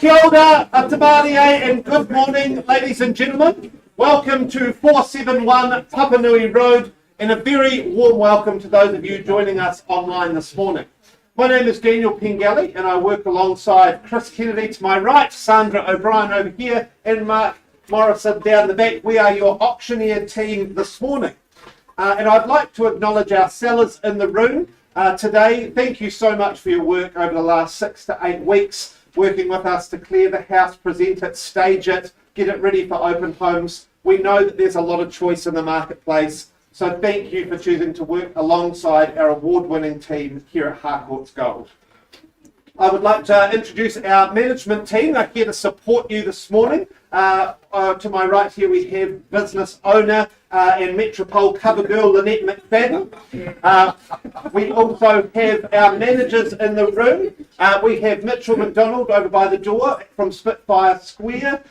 Kia ora, Atamarie, and good morning, ladies and gentlemen. Welcome to 471 Papanui Road, and a very warm welcome to those of you joining us online this morning. My name is Daniel Pengelly, and I work alongside Chris Kennedy to my right, Sandra O'Brien over here, and Mark Morrison down the back. We are your auctioneer team this morning. And I'd like to acknowledge our sellers in the room today. Thank you so much for your work over the last 6 to 8 weeks, working with us to clear the house, present it, stage it, get it ready for open homes. We know that there's a lot of choice in the marketplace, so thank you for choosing to work alongside our award-winning team here at Harcourts Gold. I would like to introduce our management team. They're here to support you this morning. To my right here we have business owner and Metropole cover girl Lynette McFadden. We also have our managers in the room. We have Mitchell McDonald over by the door from Spitfire Square.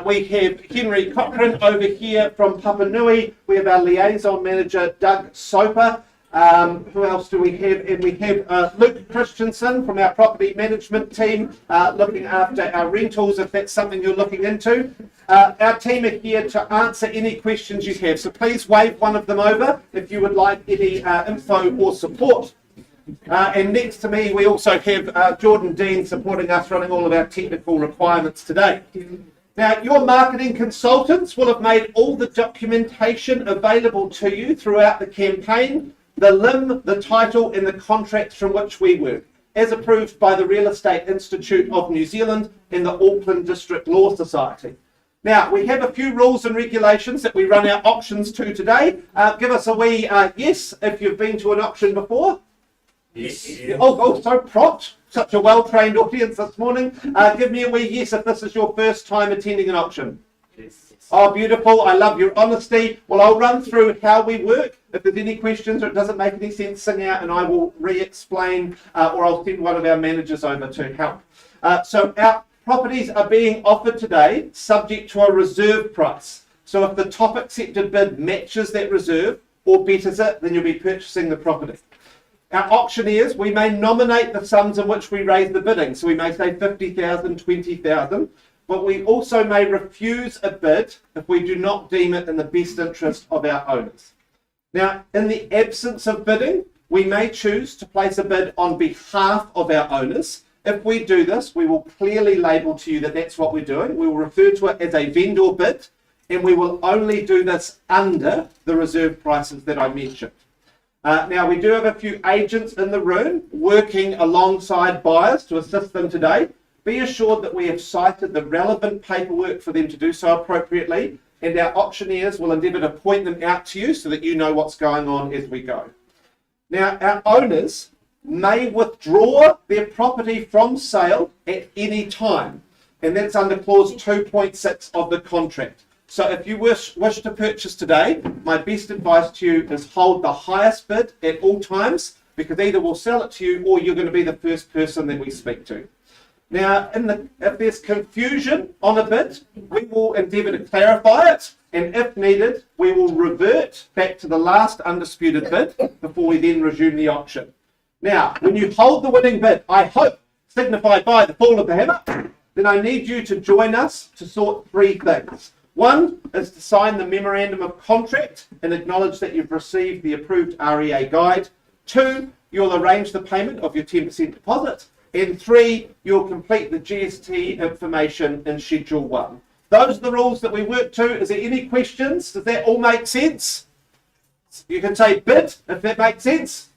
We have Henry Cochrane over here from Papanui. We have our liaison manager Doug Soper. Who else do we have? And we have Luke Christensen from our property management team looking after our rentals, if that's something you're looking into. Our team are here to answer any questions you have, so please wave one of them over if you would like any info or support. And next to me we also have Jordan Dean supporting us, running all of our technical requirements today. Now, your marketing consultants will have made all the documentation available to you throughout the campaign, the LIM, the title, and the contracts from which we work, as approved by the Real Estate Institute of New Zealand and the Auckland District Law Society. Now, we have a few rules and regulations that we run our auctions to today. Give us a wee yes if you've been to an auction before. Yes. Oh, so prompt. Such a well-trained audience this morning. Give me a wee yes if this is your first time attending an auction. Yes. Oh, beautiful. I love your honesty. Well, I'll run through how we work. If there's any questions or it doesn't make any sense, sing out and I will re-explain or I'll send one of our managers over to help. So our properties are being offered today subject to a reserve price. So if the top accepted bid matches that reserve or betters it, then you'll be purchasing the property. Our auctioneers, we may nominate the sums in which we raise the bidding. So we may say 50,000, 20,000. But we also may refuse a bid if we do not deem it in the best interest of our owners. Now, in the absence of bidding, we may choose to place a bid on behalf of our owners. If we do this, we will clearly label to you that that's what we're doing. We will refer to it as a vendor bid, and we will only do this under the reserve prices that I mentioned. Now, we do have a few agents in the room working alongside buyers to assist them today. Be assured that we have cited the relevant paperwork for them to do so appropriately, and our auctioneers will endeavour to point them out to you so that you know what's going on as we go. Now, our owners may withdraw their property from sale at any time, and that's under clause 2.6 of the contract. So if you wish to purchase today, my best advice to you is hold the highest bid at all times, because either we'll sell it to you or you're going to be the first person that we speak to. Now, if there's confusion on a bid, we will endeavour to clarify it, and if needed, we will revert back to the last undisputed bid before we then resume the auction. Now, when you hold the winning bid, I hope, signified by the fall of the hammer, then I need you to join us to sort 3 things. One is to sign the memorandum of contract and acknowledge that you've received the approved REA guide. 2, you'll arrange the payment of your 10% deposit. And 3, you'll complete the GST information in Schedule 1. Those are the rules that we work to. Is there any questions? Does that all make sense? You can say bid if that makes sense.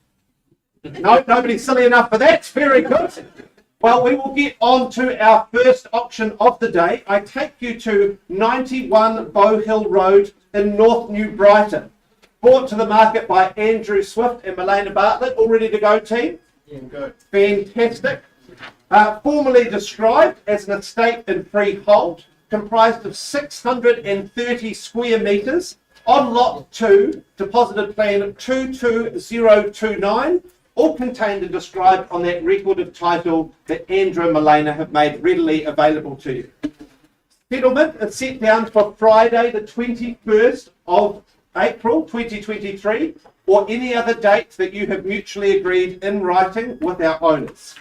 No, nobody's silly enough for that. Very good. Well, we will get on to our first auction of the day. I take you to 91 Bowhill Road in North New Brighton. Brought to the market by Andrew Swift and Milena Bartlett. All ready to go, team? Yeah, good. Fantastic. Formally described as an estate in freehold, comprised of 630 square metres, on lot 2, deposited plan 22029, all contained and described on that record of title that Andrew and Milena have made readily available to you. Settlement is set down for Friday the 21st of April 2023, or any other date that you have mutually agreed in writing with our owners.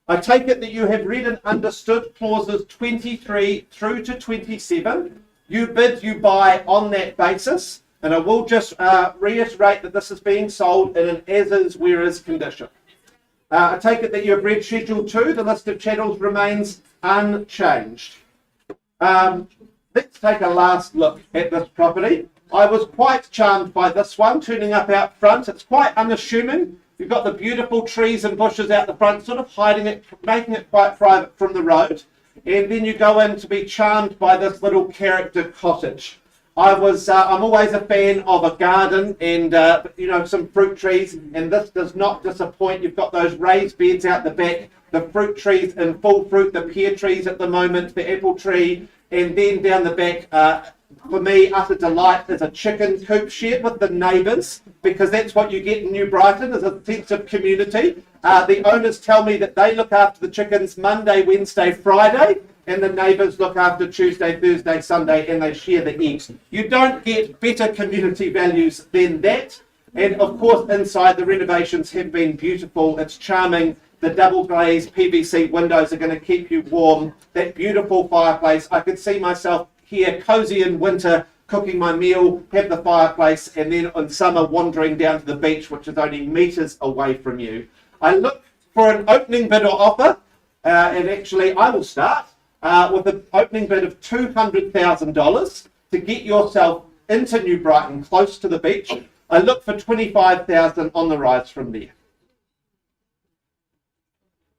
I take it that you have read and understood clauses 23 through to 27. You bid, you buy on that basis. And I will just reiterate that this is being sold in an as-is, whereas condition. I take it that you have read Schedule 2. The list of chattels remains unchanged. Let's take a last look at this property. I was quite charmed by this one, turning up out front. It's quite unassuming. You've got the beautiful trees and bushes out the front, sort of hiding it, making it quite private from the road. And then you go in to be charmed by this little character cottage. I'm always a fan of a garden and, some fruit trees, and this does not disappoint. You've got those raised beds out the back, the fruit trees in full fruit, the pear trees at the moment, the apple tree, and then down the back, for me, utter delight, is a chicken coop shared with the neighbours, because that's what you get in New Brighton, is a sense of community. The owners tell me that they look after the chickens Monday, Wednesday, Friday, and the neighbours look after Tuesday, Thursday, Sunday, and they share the eggs. You don't get better community values than that. And of course, inside, the renovations have been beautiful. It's charming. The double glazed PVC windows are going to keep you warm. That beautiful fireplace. I could see myself here, cosy in winter, cooking my meal, have the fireplace, and then in summer wandering down to the beach, which is only metres away from you. I look for an opening bid or offer, and actually I will start with an opening bid of $200,000 to get yourself into New Brighton, close to the beach. I look for $25,000 on the rise from there.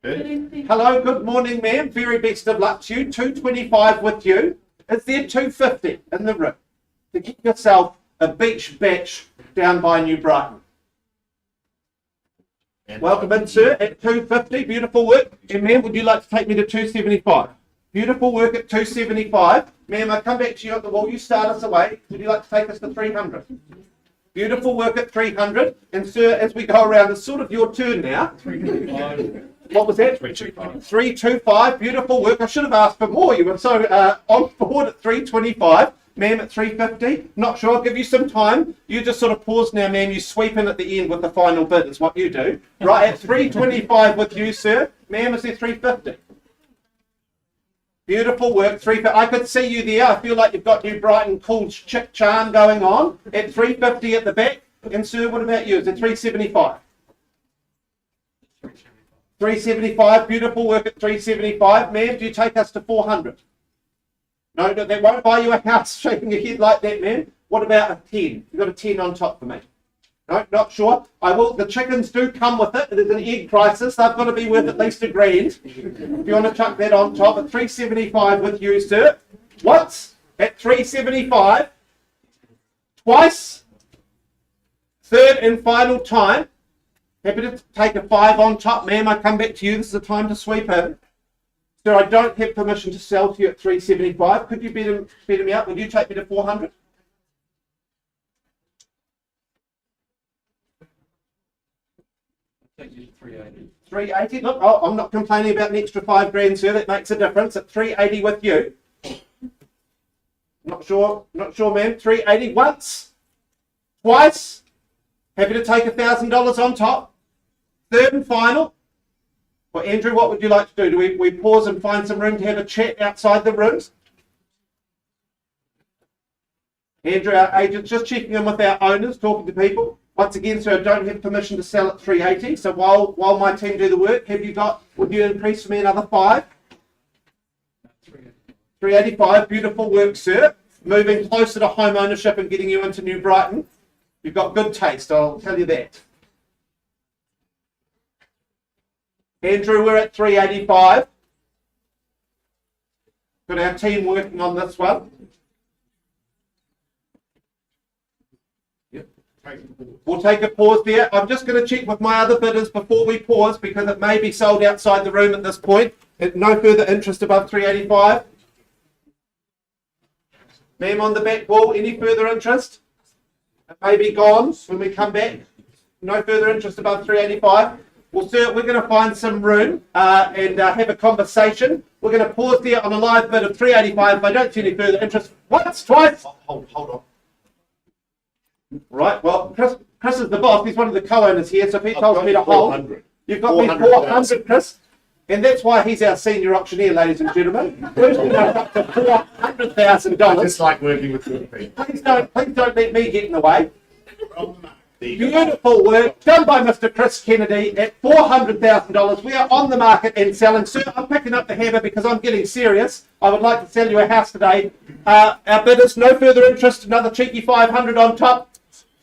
Good. Hello, good morning, ma'am. Very best of luck to you. $225 with you. Is there $250 in the room to get yourself a beach batch down by New Brighton? Welcome in, sir, at $250. Beautiful work. And ma'am, would you like to take me to $275? Beautiful work at $275. Ma'am, I come back to you at the wall. You start us away. Would you like to take us to $300? Beautiful work at $300. And sir, as we go around, it's sort of your turn now. $325. What was that? $325. $325. Beautiful work. I should have asked for more. You were so on board at $325. Ma'am, at $350. Not sure. I'll give you some time. You just sort of pause now, ma'am. You sweep in at the end with the final bid is what you do. Right, at $325 with you, sir. Ma'am, is there $350? Beautiful work, $350. I could see you there. I feel like you've got New Brighton cool chick charm going on. At $350 at the back. And sir, what about you? Is it $375? $375. Beautiful work at $375. Ma'am, do you take us to $400? No, that won't buy you a house. Shaking your head like that, man. What about a 10? You've got a 10 on top for me. No, not sure. I will. The chickens do come with it. It is an egg crisis. They've got to be worth at least $1,000. If you want to chuck that on top, at $375 with you, sir. Once at $375. Twice. Third and final time. Happy to take a 5 on top, ma'am. I come back to you. This is the time to sweep in. Sir, I don't have permission to sell to you at $375. Could you beat me up? Would you take me to $400? $380. Look, oh, I'm not complaining about an extra $5,000, sir. That makes a difference. At $380 with you. Not sure, ma'am. $380 once, twice. Happy to take $1,000 on top. Third and final. Well, Andrew, what would you like to do? Do we pause and find some room to have a chat outside the rooms? Andrew, our agent's just checking in with our owners, talking to people. Once again, sir, I don't have permission to sell at $380. So while my team do the work, would you increase for me another 5? $385. Beautiful work, sir. Moving closer to home ownership and getting you into New Brighton. You've got good taste, I'll tell you that. Andrew, we're at $385. Got our team working on this one. Yep. We'll take a pause there. I'm just going to check with my other bidders before we pause because it may be sold outside the room at this point. No further interest above $385. Ma'am on the back wall, any further interest? It may be gone when we come back. No further interest above $385. Well, sir, we're going to find some room and have a conversation. We're going to pause there on a live bid of $385. If I don't see any further interest, once, twice. Hold on. Right, well, Chris is the boss. He's one of the co-owners here, so if he tells me to hold, you've got me $400, Chris. And that's why he's our senior auctioneer, ladies and gentlemen. Boosting us up to $400,000. Just like working with good people. Please don't let me get in the way. Beautiful work done by Mr. Chris Kennedy at $400,000. We are on the market and selling. Sir, I'm picking up the hammer because I'm getting serious. I would like to sell you a house today. Our bidders, no further interest, another cheeky 500 on top.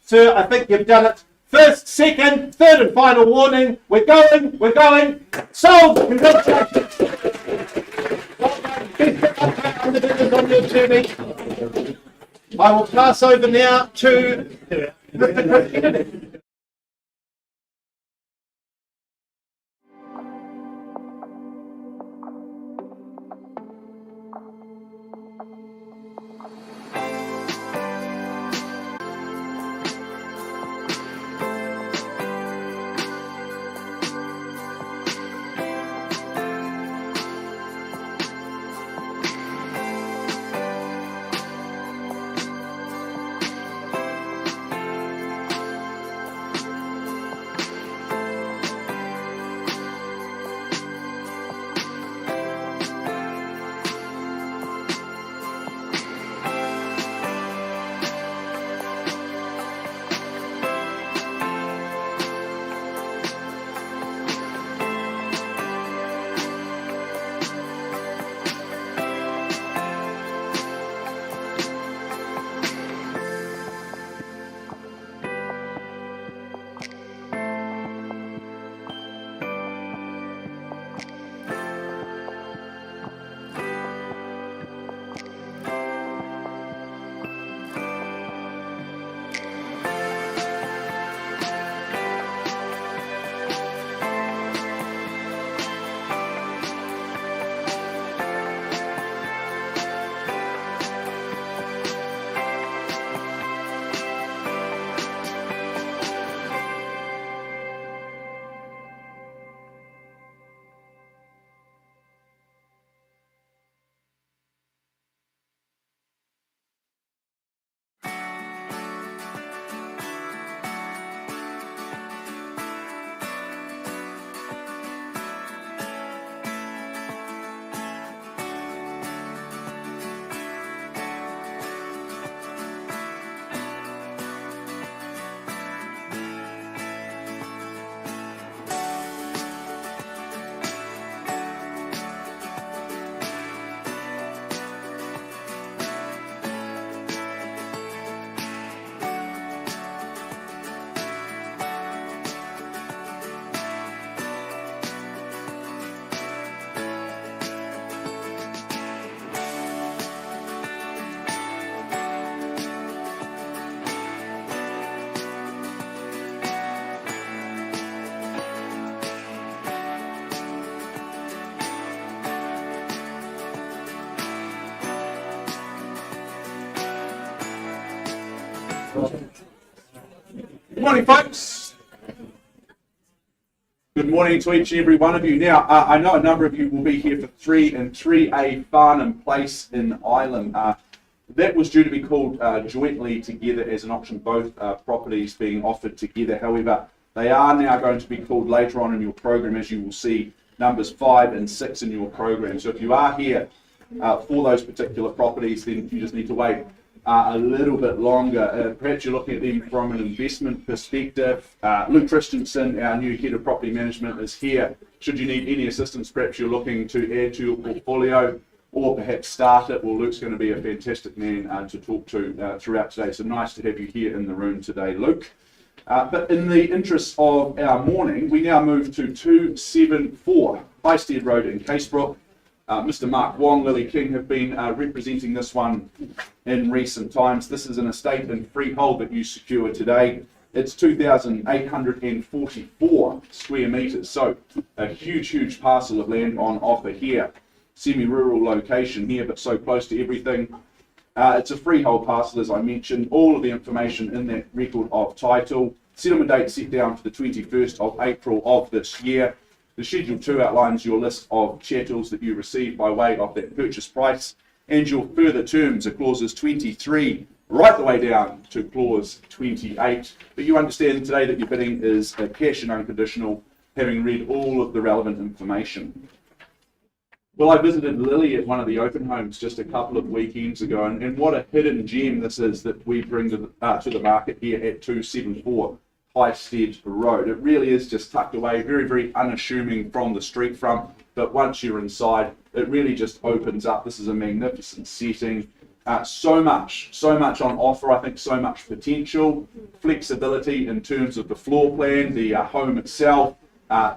Sir, I think you've done it. First, second, third and final warning. We're going. Sold. Congratulations. Well done. Best on the business on your journey. I will pass over now to Mr. Chris Kennedy. Good morning, folks. Good morning to each and every one of you. Now, I know a number of you will be here for 3 and 3A Farnam Place in Ireland. That was due to be called jointly together as an auction, both properties being offered together. However, they are now going to be called later on in your program, as you will see numbers 5 and 6 in your program. So if you are here for those particular properties, then you just need to wait a little bit longer. Perhaps you're looking at them from an investment perspective. Luke Christensen, our new head of property management, is here. Should you need any assistance, perhaps you're looking to add to your portfolio or perhaps start it, well, Luke's going to be a fantastic man to talk to throughout today. So nice to have you here in the room today, Luke. But in the interest of our morning, we now move to 274 Highstead Road in Casebrook. Mr. Mark Wong, Lily King have been representing this one in recent times. This is an estate and freehold that you secure today. It's 2,844 square metres, so a huge parcel of land on offer here. Semi-rural location here, but so close to everything. It's a freehold parcel, as I mentioned. All of the information in that record of title. Settlement date set down for the 21st of April of this year. The Schedule 2 outlines your list of chattels that you receive by way of that purchase price, and your further terms are clauses 23 right the way down to clause 28. But you understand today that your bidding is cash and unconditional. having read all of the relevant information. Well, I visited Lily at one of the open homes just a couple of weekends ago, and what a hidden gem this is that we bring to the market here at 274 Highstead Road. It really is just tucked away, very, very unassuming from the street front, but once you're inside, it really just opens up. This is a magnificent setting. So much on offer, I think so much potential, flexibility in terms of the floor plan, the home itself,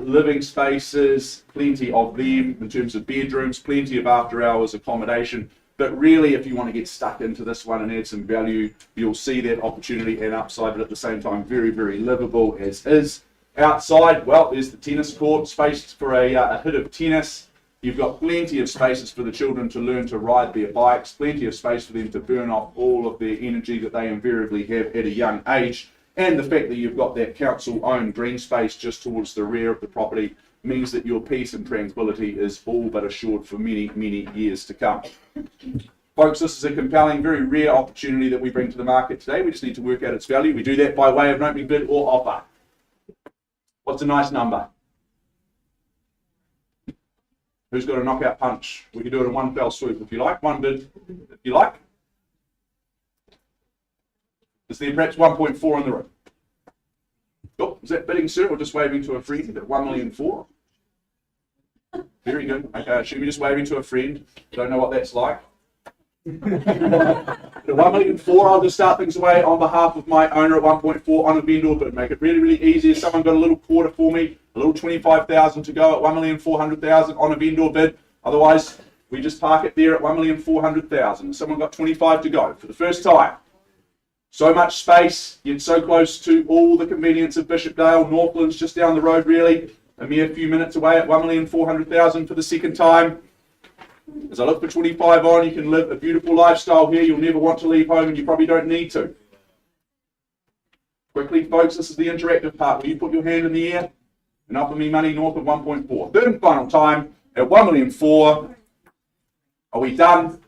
living spaces, plenty of them in terms of bedrooms, plenty of after hours accommodation. But really, if you want to get stuck into this one and add some value, you'll see that opportunity and upside, but at the same time, very, very livable as is. Outside, well, there's the tennis court, space for a hit of tennis. You've got plenty of spaces for the children to learn to ride their bikes, plenty of space for them to burn off all of their energy that they invariably have at a young age. And the fact that you've got that council-owned green space just towards the rear of the property means that your peace and tranquility is all but assured for many, many years to come. Folks, this is a compelling, very rare opportunity that we bring to the market today. We just need to work out its value. We do that by way of an opening bid or offer. What's a nice number? Who's got a knockout punch? We can do it in one fell swoop if you like. One bid if you like. Is there perhaps 1.4 in the room? Oh, is that bidding, sir, or just waving to a friend at 1,000,004? Very good. Okay, I assume you're just waving to a friend. Don't know what that's like. At 1,000,004, I'll just start things away on behalf of my owner at 1.4 on a vendor bid. Make it really, really easy. If someone got a little quarter for me, a little 25,000 to go at 1,400,000 on a vendor bid. Otherwise, we just park it there at 1,400,000. Someone got 25 to go for the first time. So much space, yet so close to all the convenience of Bishopdale. Northland's just down the road, really. A mere few minutes away at 1,400,000 for the second time. As I look for 25 on, you can live a beautiful lifestyle here. You'll never want to leave home, and you probably don't need to. Quickly, folks, this is the interactive part. Will you put your hand in the air and offer me money north of 1.4? Third and final time at 1,004,000. Are we done?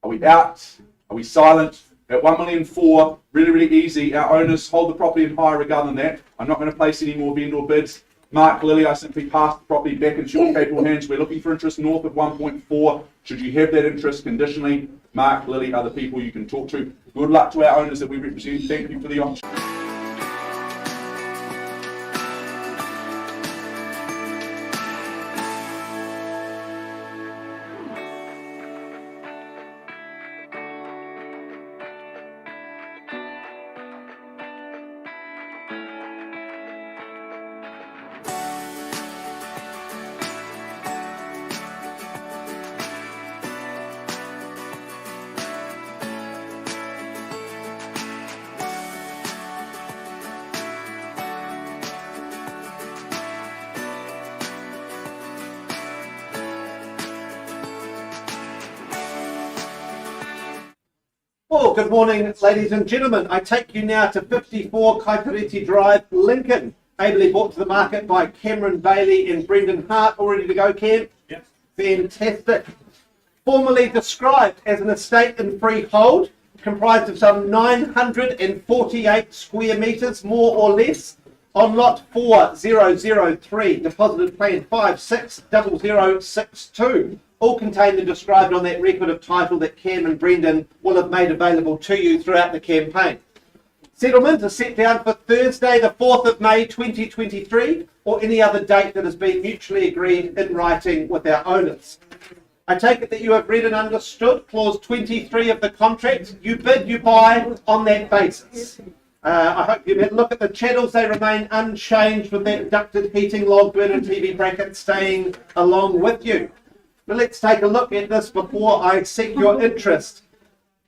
Are we out? Are we silent? At 1,004,000, really, really easy. Our owners hold the property in higher regard than that. I'm not going to place any more vendor bids. Mark, Lily, I simply pass the property back into your capable hands. We're looking for interest north of 1.4. Should you have that interest conditionally, Mark, Lily are the people you can talk to. Good luck to our owners that we represent. Thank you for the opportunity. Well, good morning, ladies and gentlemen. I take you now to 54 Kaipurity Drive, Lincoln, ably brought to the market by Cameron Bailey and Brendan Hart. All ready to go, Cam? Yep. Fantastic. Formerly described as an estate in freehold, comprised of some 948 square metres, more or less, on lot 4003, deposited plan 560062. All contained and described on that record of title that Cam and Brendan will have made available to you throughout the campaign. Settlement is set down for Thursday, the 4th of May 2023, or any other date that has been mutually agreed in writing with our owners. I take it that you have read and understood clause 23 of the contract. You bid, you buy on that basis. I hope you've had a look at the channels. They remain unchanged with that ducted heating, log burner, TV bracket staying along with you. But let's take a look at this before I seek your interest.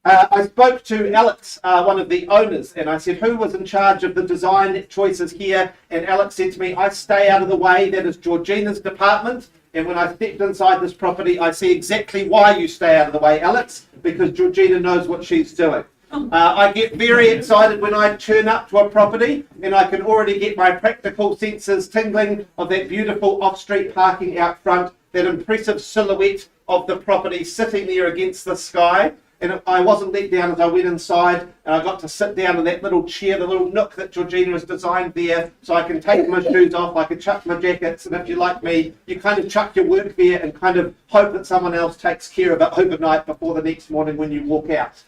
I spoke to Alex, one of the owners, and I said, who was in charge of the design choices here? And Alex said to me, I stay out of the way. That is Georgina's department. And when I stepped inside this property, I see exactly why you stay out of the way, Alex, because Georgina knows what she's doing. I get very excited when I turn up to a property and I can already get my practical senses tingling of that beautiful off-street parking out front, that impressive silhouette of the property sitting there against the sky. and I wasn't let down as I went inside, and I got to sit down in that little chair, the little nook that Georgina has designed there, so I can take my shoes off, I can chuck my jackets, and if you're like me, you kind of chuck your work there and kind of hope that someone else takes care of it overnight before the next morning when you walk out.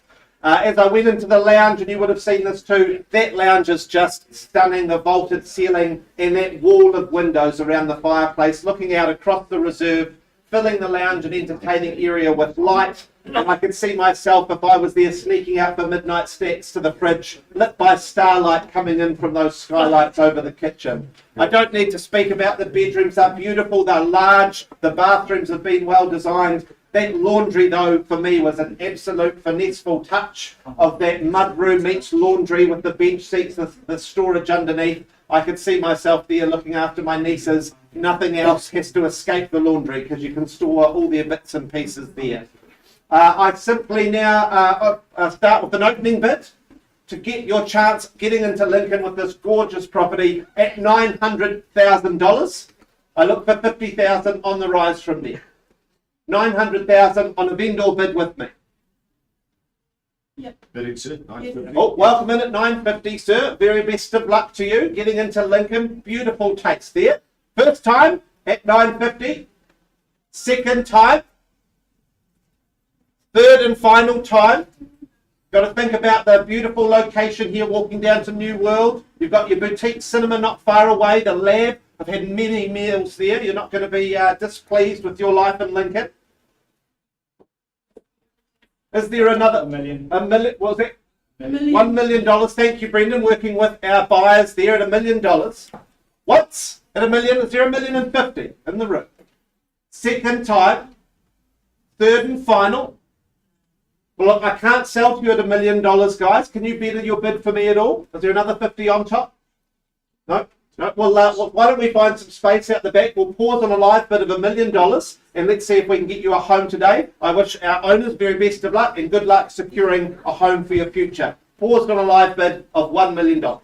As I went into the lounge, and you would have seen this too, that lounge is just stunning, the vaulted ceiling and that wall of windows around the fireplace, looking out across the reserve, filling the lounge and entertaining area with light. And I could see myself, if I was there, sneaking out for midnight snacks to the fridge, lit by starlight coming in from those skylights over the kitchen. I don't need to speak about the bedrooms. They're beautiful, they're large, the bathrooms have been well designed. That laundry, though, for me was an absolute finesseful touch of that mudroom meets laundry with the bench seats, the storage underneath. I could see myself there looking after my nieces. Nothing else has to escape the laundry because you can store all their bits and pieces there. I simply now start with an opening bid to get your chance getting into Lincoln with this gorgeous property at $900,000. I look for $50,000 on the rise from there. $900,000 on a vendor bid with me. Yep. Bidding, sir. 950. Oh, welcome in at $950, sir. Very best of luck to you. Getting into Lincoln, beautiful taste there. First time at $950. Second time. Third and final time. Got to think about the beautiful location here, walking down to New World. You've got your boutique cinema not far away, the lab. I've had many meals there. You're not going to be displeased with your life in Lincoln. Is there another? $1 million. $1 million, what was it? $1 million. $1 million. Thank you, Brendan, working with our buyers there at $1 million. What's at $1 million? Is there $1,050,000 in the room? Second time. Third and final. Well, look, I can't sell to you at $1 million, guys. Can you better your bid for me at all? Is there another 50 on top? No? No, well, why don't we find some space out the back? We'll pause on a live bid of $1 million and let's see if we can get you a home today. I wish our owners very best of luck and good luck securing a home for your future. Paused on a live bid of $1 million.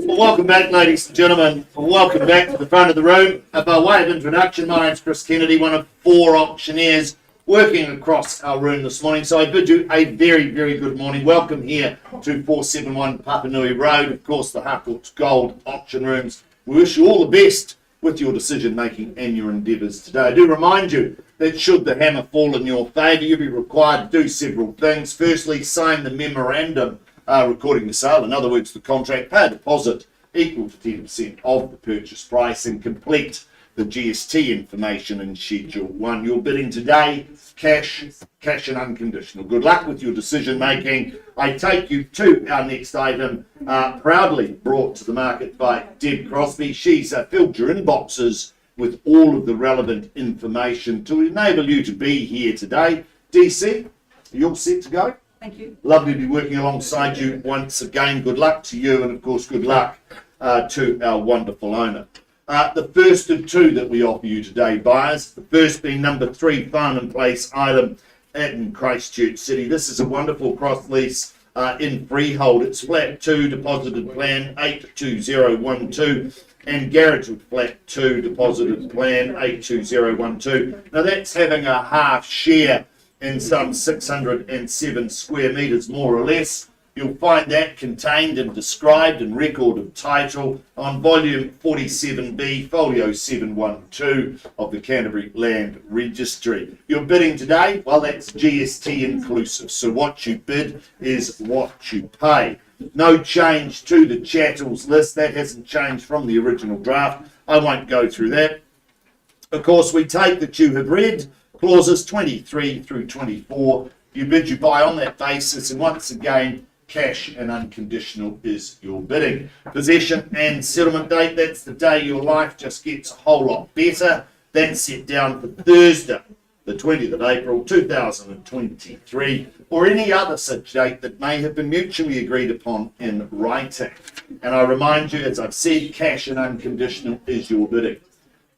Well, welcome back, ladies and gentlemen. Welcome back to the front of the room. By way of introduction, my name's Chris Kennedy, one of 4 auctioneers working across our room this morning. So I bid you a very, very good morning. Welcome here to 471 Papanui Road, of course, the Harcourts Gold Auction Rooms. We wish you all the best with your decision making and your endeavours today. I do remind you that should the hammer fall in your favour, you'll be required to do several things. Firstly, sign the memorandum recording the sale. In other words, the contract, pay a deposit equal to 10% of the purchase price and complete the GST information in Schedule 1. Your bidding today, cash and unconditional. Good luck with your decision making. I take you to our next item, proudly brought to the market by Deb Crosby. She's filled your inboxes with all of the relevant information to enable you to be here today. DC, are you all set to go? Thank you. Lovely to be working alongside you once again. Good luck to you, and of course, good luck to our wonderful owner. The first of two that we offer you today, buyers. The first being number 3 Farnam Place item in Christchurch City. This is a wonderful cross lease in freehold. It's flat 2, deposited plan 82012, and garage with flat 2, deposited plan 82012. Now that's having a half share in some 607 square metres, more or less. You'll find that contained and described in record of title on volume 47B, folio 712 of the Canterbury Land Registry. Your bidding today, well, that's GST inclusive. So what you bid is what you pay. No change to the chattels list. That hasn't changed from the original draft. I won't go through that. Of course, we take that you have read clauses 23 through 24. You bid, you buy on that basis, and once again, cash and unconditional is your bidding. Possession and settlement date, that's the day your life just gets a whole lot better. That's set down for Thursday, the 20th of April 2023, or any other such date that may have been mutually agreed upon in writing. And I remind you, as I've said, cash and unconditional is your bidding.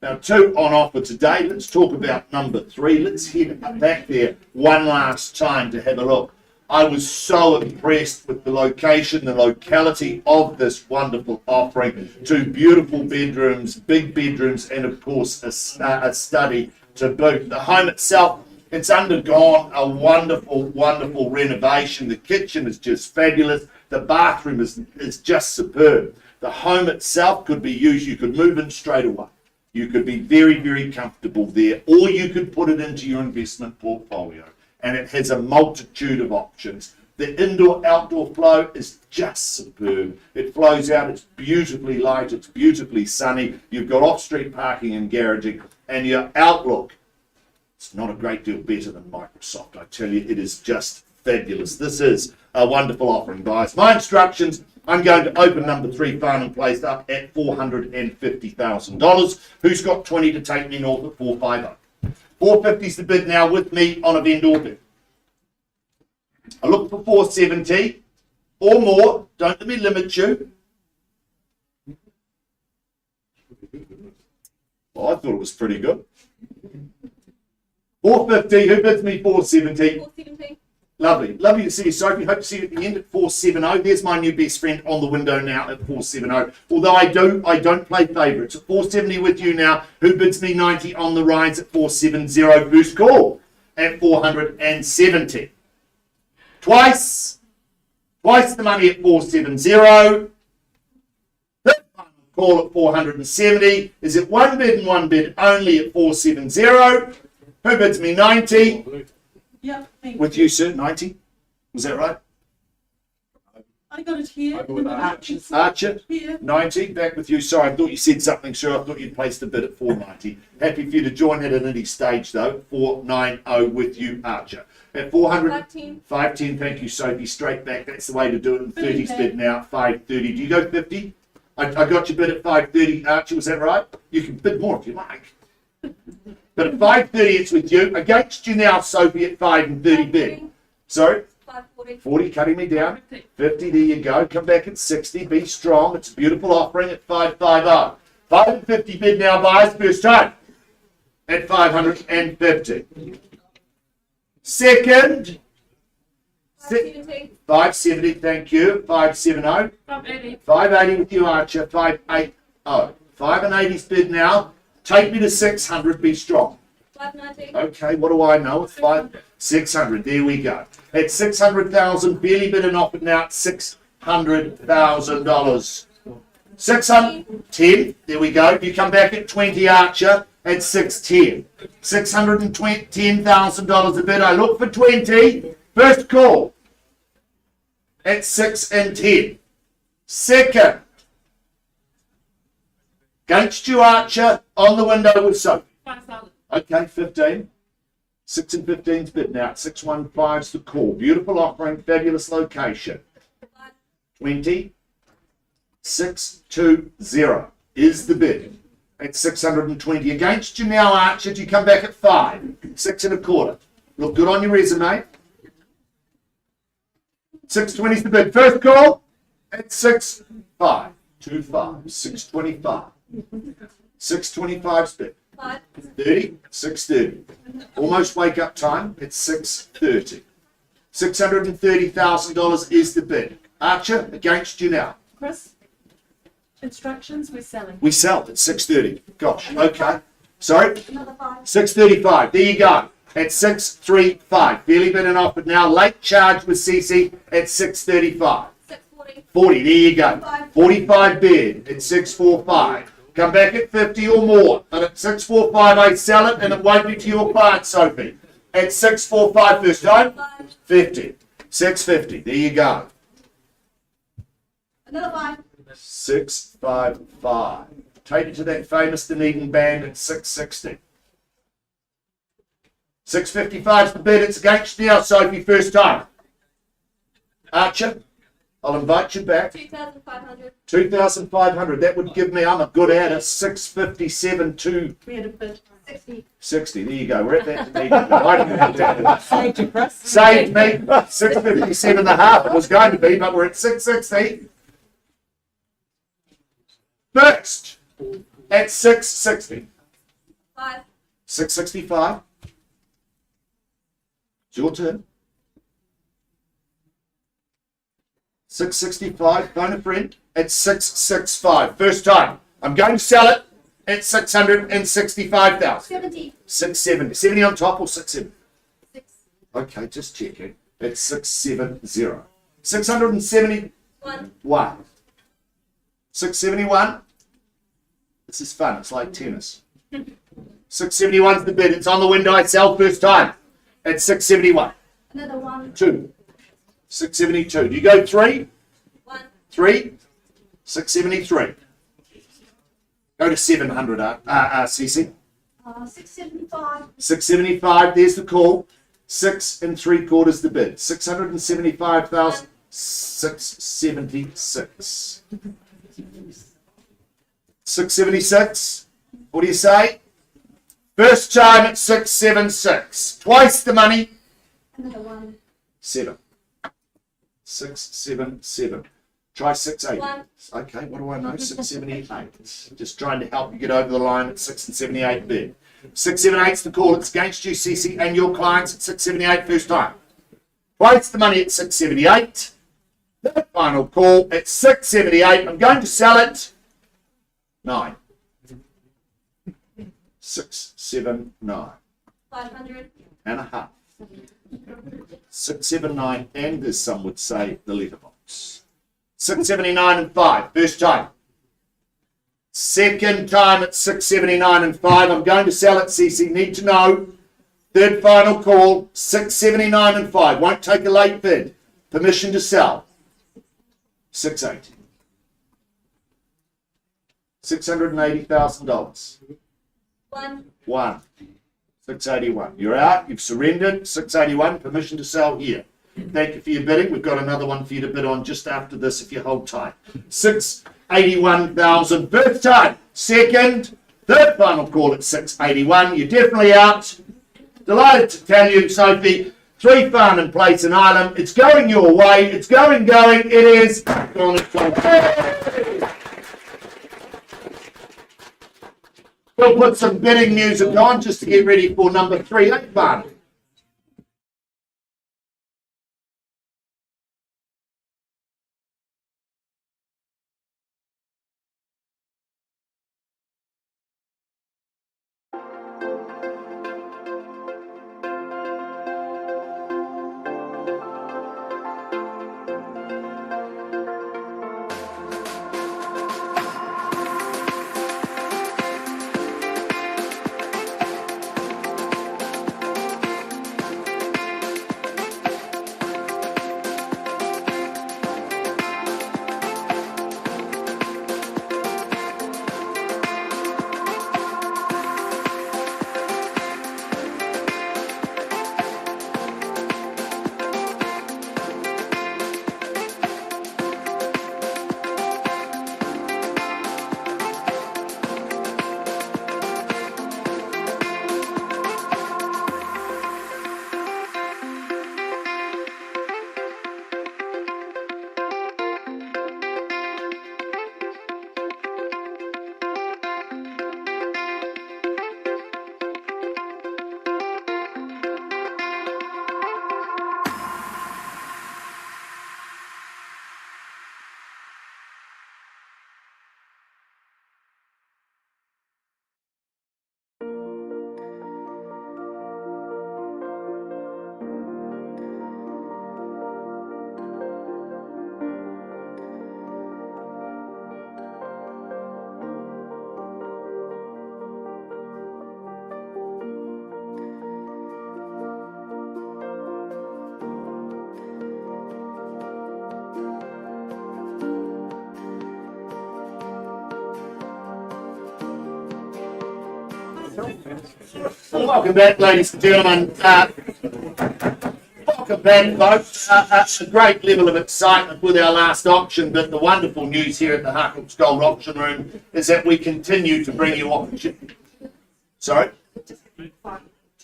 Now, 2 on offer today. Let's talk about number 3. Let's head back there one last time to have a look. I was so impressed with the location, the locality of this wonderful offering. 2 beautiful bedrooms, big bedrooms, and of course a study to boot. The home itself, it's undergone a wonderful, wonderful renovation. The kitchen is just fabulous. The bathroom is just superb. The home itself could be used. You could move in straight away. You could be very, very comfortable there, or you could put it into your investment portfolio. And it has a multitude of options. The indoor-outdoor flow is just superb. It flows out, it's beautifully light, it's beautifully sunny. You've got off-street parking and garaging, and your outlook, it's not a great deal better than Microsoft. I tell you, it is just fabulous. This is a wonderful offering, guys. My instructions, I'm going to open number 3 Farnam Place up at $450,000. Who's got 20 to take me north at 450? 450 is the bid now with me on a vendor bid. I look for 470 or more. Don't let me limit you. Well, I thought it was pretty good. 450. Who bids me 470? 470. Lovely. Lovely to see you, Sophie. Hope to see you at the end at 470. There's my new best friend on the window now at 470. Although I don't play favourites. At 470 with you now. Who bids me 90 on the rise at 470? First call at 470. Twice the money at 470. Third final call at 470. Is it one bid and one bid only at 470? Who bids me 90? Yeah, thank With you, sir, 90. Was that right? I got it here. Archer, Here. 90. Back with you. Sorry, I thought you said something, sir. I thought you'd placed a bid at 490. Happy for you to join at any stage, though. 490 with you, Archer. At 400. 510. 510. Thank you, Sophie. Straight back. That's the way to do it. In 30's 50. bid now. 530. Do you go 50? I got your bid at 530, Archer. Was that right? You can bid more if you like. But at 530, it's with you. Against you now, Sophie, at 5 and 30 bid. Sorry? 540. 40, cutting me down. 50, there you go. Come back at 60. Be strong. It's a beautiful offering at 550. 550 bid now, buyers. First time at 550. Second, 570. 570, thank you. 570. 580. 580 with you, Archer. 580. 580's bid now. Take me to 600. Be strong. 590. Okay, what do I know? 600. There we go. At 600,000, barely bid and offered now at $600,000. 610. There we go. You come back at 20, Archer, at 610. $610,000 a bid. I look for 20. First call at 6 and 10. Second. Against you, Archer, on the window with Sophie. 5,000. Okay, 15. 6 and 15's bid now. 615's the call. Beautiful offering, fabulous location. 20. 620 is the bid. At 620. Against you now, Archer. Do you come back at 5? 6 and a quarter. Look good on your resume. 620's the bid. First call at 6.5. 25. 625. 625's bid. 5. 30, 630. Almost wake up time. It's 630. $630,000 is the bid. Archer, against you now. Chris, instructions, we're selling. We sell at 630. Gosh, okay. Sorry? Another 5. 635. There you go. At 635. Fairly bid and offered now. Late charge with CC at 635. 640. 40. There you go. 45 bid at 645. Come back at 50 or more. But at 645, I sell it and it won't be to your client, Sophie. At 645 first time, 5. 50. 650. There you go. Another 5. 655. Take it to that famous Dunedin band at 660. 655's the bid. It's against you now, Sophie, first time. Archer, I'll invite you back. 2,500. 2,500. That would give me, I'm a good adder, 657 to We had a bid. 60. 60. There you go. We're at that Dunedin. I don't know that. Saved you, Chris. Saved me. 657 and a half. It was going to be, but we're at 660. First at 660. 5. 665. It's your turn. 665, phone a friend at 665. First time. I'm going to sell it at 665,000. 70. 670. 70 on top or 670? 6. Okay, just checking. It's 670. 671. 1. 671. This is fun. It's like tennis. 671's the bid. It's on the window. I sell first time at 671. Another 1. 2. 672. Do you go 3? 1. 3. 673. Go to 700, CC. 675. 675. There's the call. 6 3/4 the bid. 675,000. 676. 676. What do you say? First time at 676. Twice the money. Another 1. 7. 677. Try 68. 1. Okay, what do I know? 678. Just trying to help you get over the line at 6 and 78 bid. 678's the call. It's against you, CC, and your clients at 678 first time. Twice the money at 678. The final call at 678. I'm going to sell it. 9. 679 500. and a half. 679 and, as some would say, the letterbox. 679 and 5. First time. Second time at 679 and 5. I'm going to sell it, CC. Need to know. Third final call. 679 and 5. Won't take a late bid. Permission to sell. 680. $680,000. 1. 1. 681. You're out. You've surrendered. 681. Permission to sell here. Thank you for your bidding. We've got another one for you to bid on just after this if you hold tight. 681,000. First time. Second. Third final call at 681. You're definitely out. Delighted to tell you, Sophie, 3 Farnam Place in Ireland. It's going your way. It's going. It is. Gone. We'll put some bidding music on just to get ready for number 3. Farnam. Well, welcome back, ladies and gentlemen. Welcome back, folks. A great level of excitement with our last auction, but the wonderful news here at the Harcourts Gold Auction Room is that we continue to bring you opportunity. Sorry?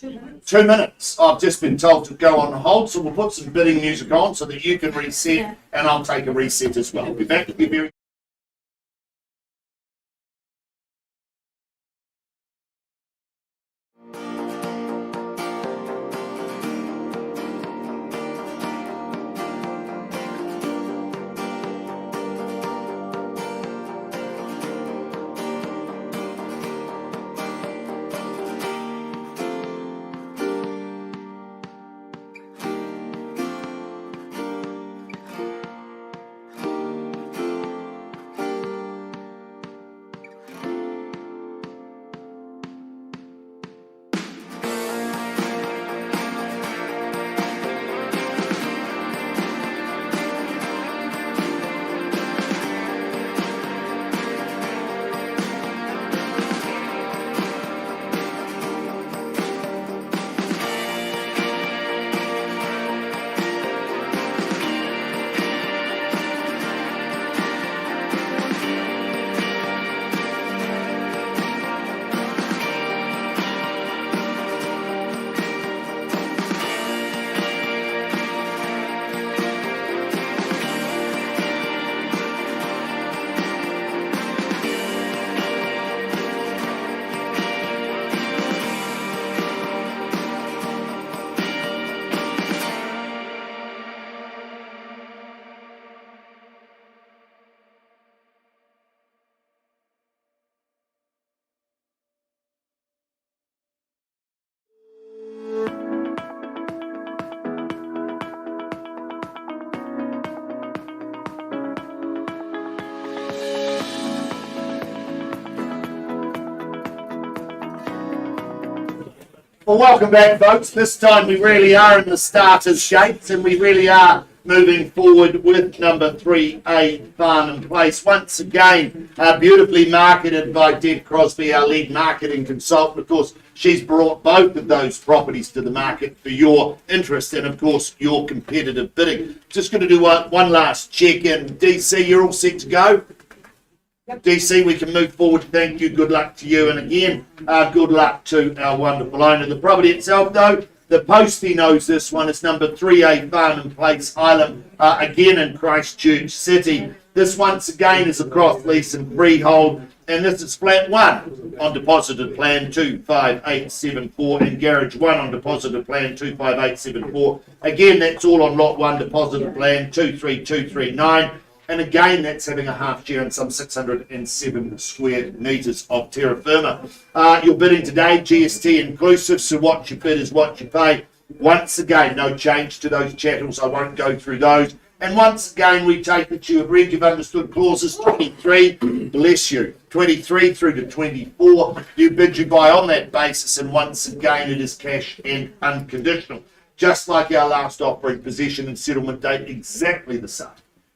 2 minutes. I've just been told to go on hold, so we'll put some bidding music on so that you can reset, and I'll take a reset as well. We'll be back with you very Well, welcome back, folks. This time we really are in the starters shapes, and we really are moving forward with number 3A Farnam Place. Once again, beautifully marketed by Deb Crosby, our lead marketing consultant. Of course, she's brought both of those properties to the market for your interest and, of course, your competitive bidding. Just going to do one last check-in. DC, you're all set to go? DC, we can move forward. Thank you. Good luck to you. And again, good luck to our wonderful owner. The property itself, though, the postie knows this one. It's number 3A Farnam Place, Island, again in Christchurch City. This, once again, is a cross lease and freehold. And this is flat 1 on deposited plan 25874 and garage 1 on deposited plan 25874. Again, that's all on lot 1 deposited plan 23239. And again, that's having a half share and some 607 square metres of terra firma. You're bidding today, GST inclusive, so what you bid is what you pay. Once again, no change to those chattels. I won't go through those. And once again, we take that you have read, you've understood clauses 23, bless you, 23 through to 24. You bid, you buy on that basis, and once again, it is cash and unconditional. Just like our last offering, possession and settlement date, exactly the same.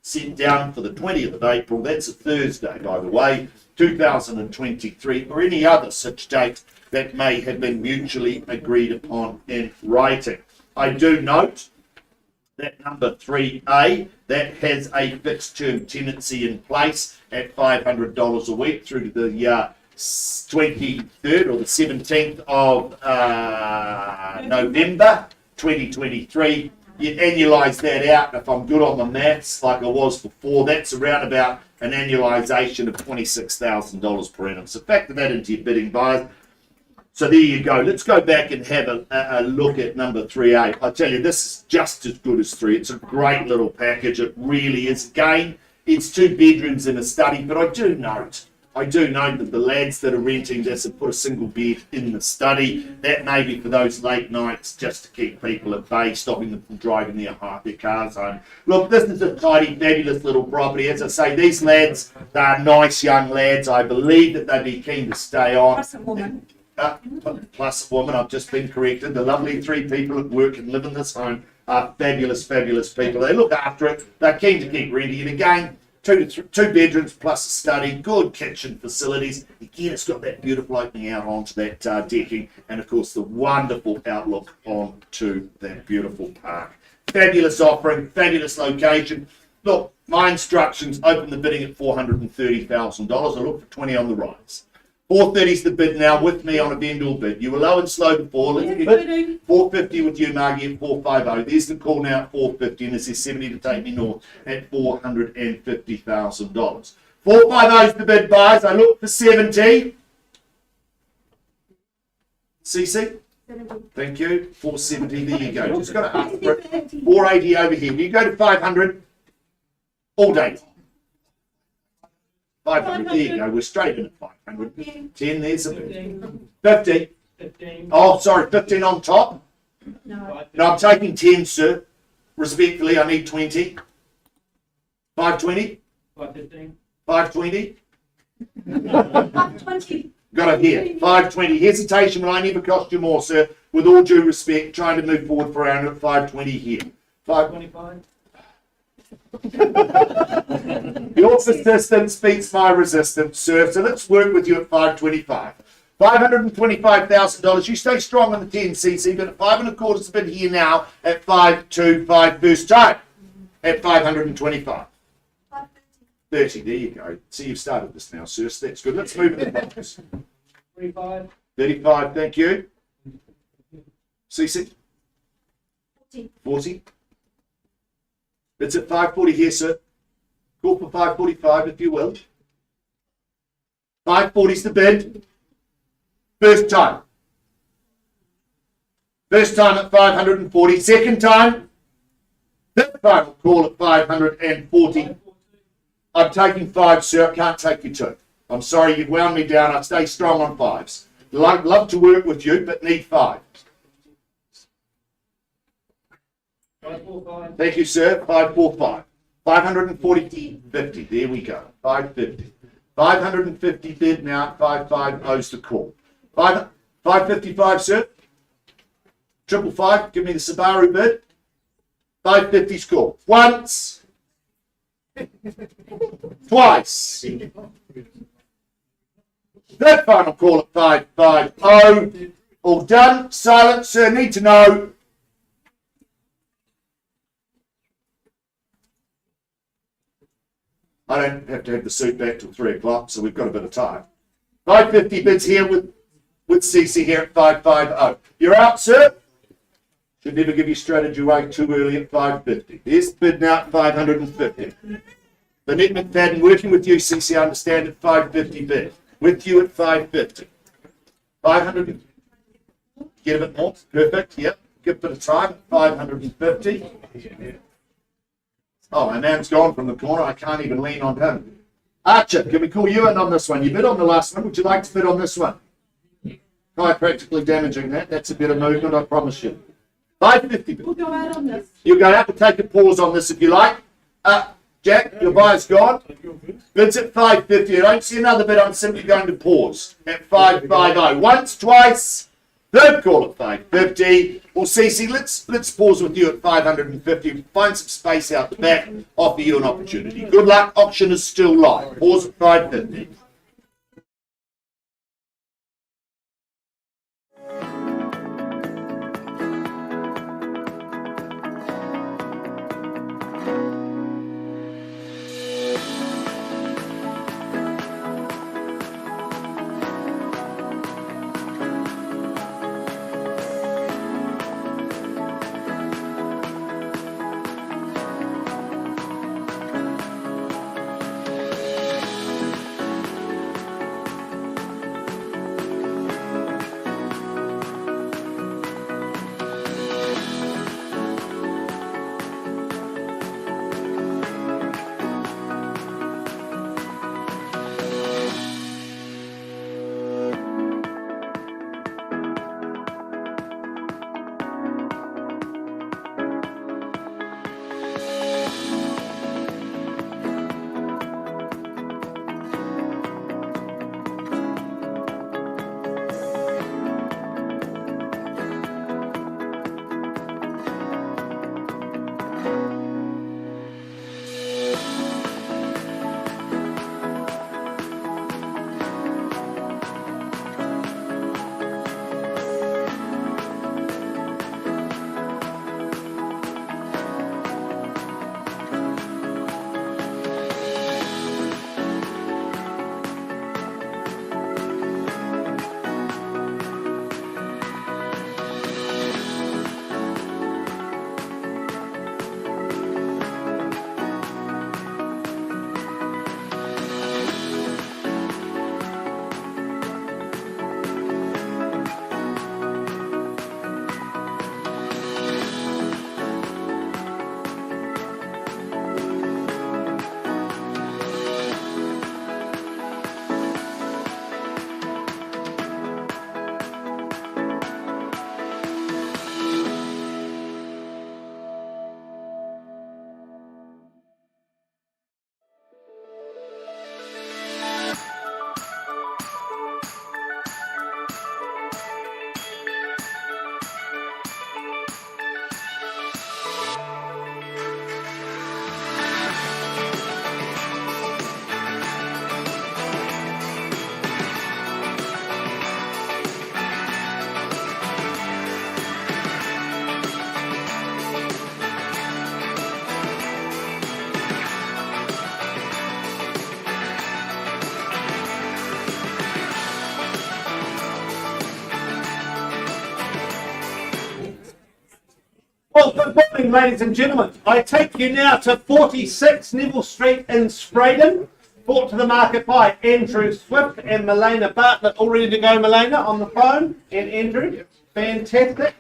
Set down for the 20th of April, that's a Thursday, by the way, 2023, or any other such date that may have been mutually agreed upon in writing. I do note that number 3A, that has a fixed term tenancy in place at $500 a week through to the 23rd or the 17th of November 2023. You annualise that out, if I'm good on the maths, like I was before, that's around about an annualisation of $26,000 per annum. So factor that into your bidding, buyers. So there you go. Let's go back and have a look at number 3A. I tell you, this is just as good as 3. It's a great little package. It really is. Again, it's 2 bedrooms and a study, but I do note that the lads that are renting this have put a single bed in the study. That may be for those late nights just to keep people at bay, stopping them from driving their cars home. Look, this is a tidy, fabulous little property. As I say, these lads, they're nice young lads. I believe that they'd be keen to stay on. Plus a woman. Plus a woman, I've just been corrected. The lovely 3 people that work and live in this home are fabulous, fabulous people. They look after it. They're keen to keep renting it. Again, two bedrooms plus a study, good kitchen facilities. Again, it's got that beautiful opening out onto that decking, and of course the wonderful outlook onto that beautiful park. Fabulous offering, fabulous location. Look, my instructions, open the bidding at $430,000. I look for 20 on the rise. 430 is the bid now with me on a vendor bid. You were low and slow before. Let's bid 450 with you, Margie, at 450. There's the call now at 450, and this is 70 to take me north at $450,000. 450 is the bid, buys. I look for 70. CC? 70. Thank you. 470. There you go. Just got to ask for it. 480 over here. Will you go to 500? All day. 500. There you go. We're straight in at 500. 10. There's a bid. 50. 15. Oh, sorry. 15 on top. No. No, I'm taking 10, sir. Respectfully, I need 20. 520. 515. 520. 520. Got it here. 520. Hesitation will only ever cost you more, sir. With all due respect, trying to move forward for around at 520 here. 25. Your persistence beats my resistance, sir. So let's work with you at 525. $525,000. You stay strong on the 10, CC, but at 5.25 bid here now at 525 first time at 525. 30. There you go. See, you've started this now, sir. So that's good. Let's move it in the box. 35. 35. Thank you. CC. 40. It's at 540 here, sir. Call for 545 if you will. 540 is the bid. First time. First time at 540. Second time. Third final call at 540. I'm taking 5, sir. I can't take you 2. I'm sorry, you've wound me down. I stay strong on 5s. Love to work with you, but need 5. 545. Thank you, sir. 545. 540. 50. There we go. 550. 550 bid now. 550 is the call. 555, sir. 555. Give me the Subaru bid. 550's call. Once. Twice. Third final call at 550. All done. Silent, sir. Need to know. I don't have to have the suit back till 3 o'clock, so we've got a bit of time. 550 bids here with CC here at 550. You're out, sir. Should never give your strategy away too early at 550. There's the bid now at 550. Lynette McFadden working with you, CC, I understand at 550 bid. With you at 550. 500. Get a bit more. Perfect. Yep. Give a bit of time at 550. Oh, my man's gone from the corner. I can't even lean on him. Archer, can we call you in on this one? You bid on the last one. Would you like to bid on this one? Quite practically damaging that. That's a bit of movement, I promise you. 550 bid. We'll go out on this. You'll go out and take a pause on this if you like. Jack, your buyer's gone. Bids at 550. I don't see another bid. I'm simply going to pause at 550. Once, twice. Third call at 550. Well, Cece, let's pause with you at 550. Find some space out the back. Offer you an opportunity. Good luck. Auction is still live. Pause at 550. morning, ladies and gentlemen. I take you now to 46 Nibble Street in Spraydon, brought to the market by Andrew Swift and Milena Bartlett. All ready to go, Milena, on the phone? And Andrew, fantastic.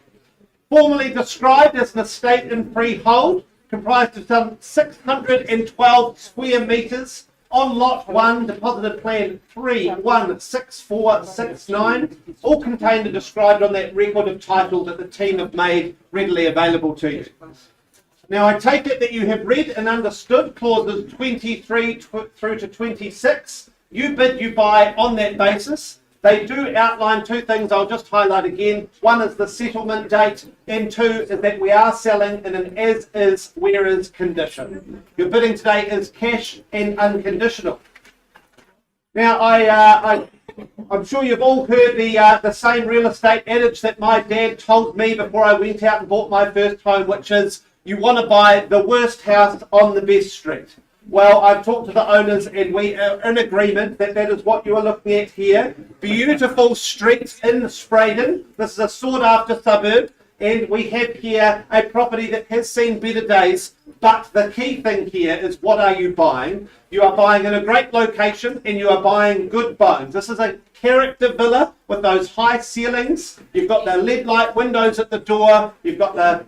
Formally described as an estate in freehold, comprised of some 612 square metres. On lot 1, deposited plan 316469, all contained and described on that record of title that the team have made readily available to you. Now, I take it that you have read and understood clauses 23 through to 26. You bid, you buy on that basis. They do outline two things I'll just highlight again. One is the settlement date, and two is that we are selling in an as-is, where-is condition. Your bidding today is cash and unconditional. Now, I'm sure you've all heard the same real estate adage that my dad told me before I went out and bought my first home, which is you want to buy the worst house on the best street. Well, I've talked to the owners and we are in agreement that that is what you are looking at here. Beautiful streets in Spraydon. This is a sought after suburb, and we have here a property that has seen better days. But the key thing here is, what are you buying? You are buying in a great location and you are buying good bones. This is a character villa with those high ceilings. You've got the LED light windows at the door. You've got the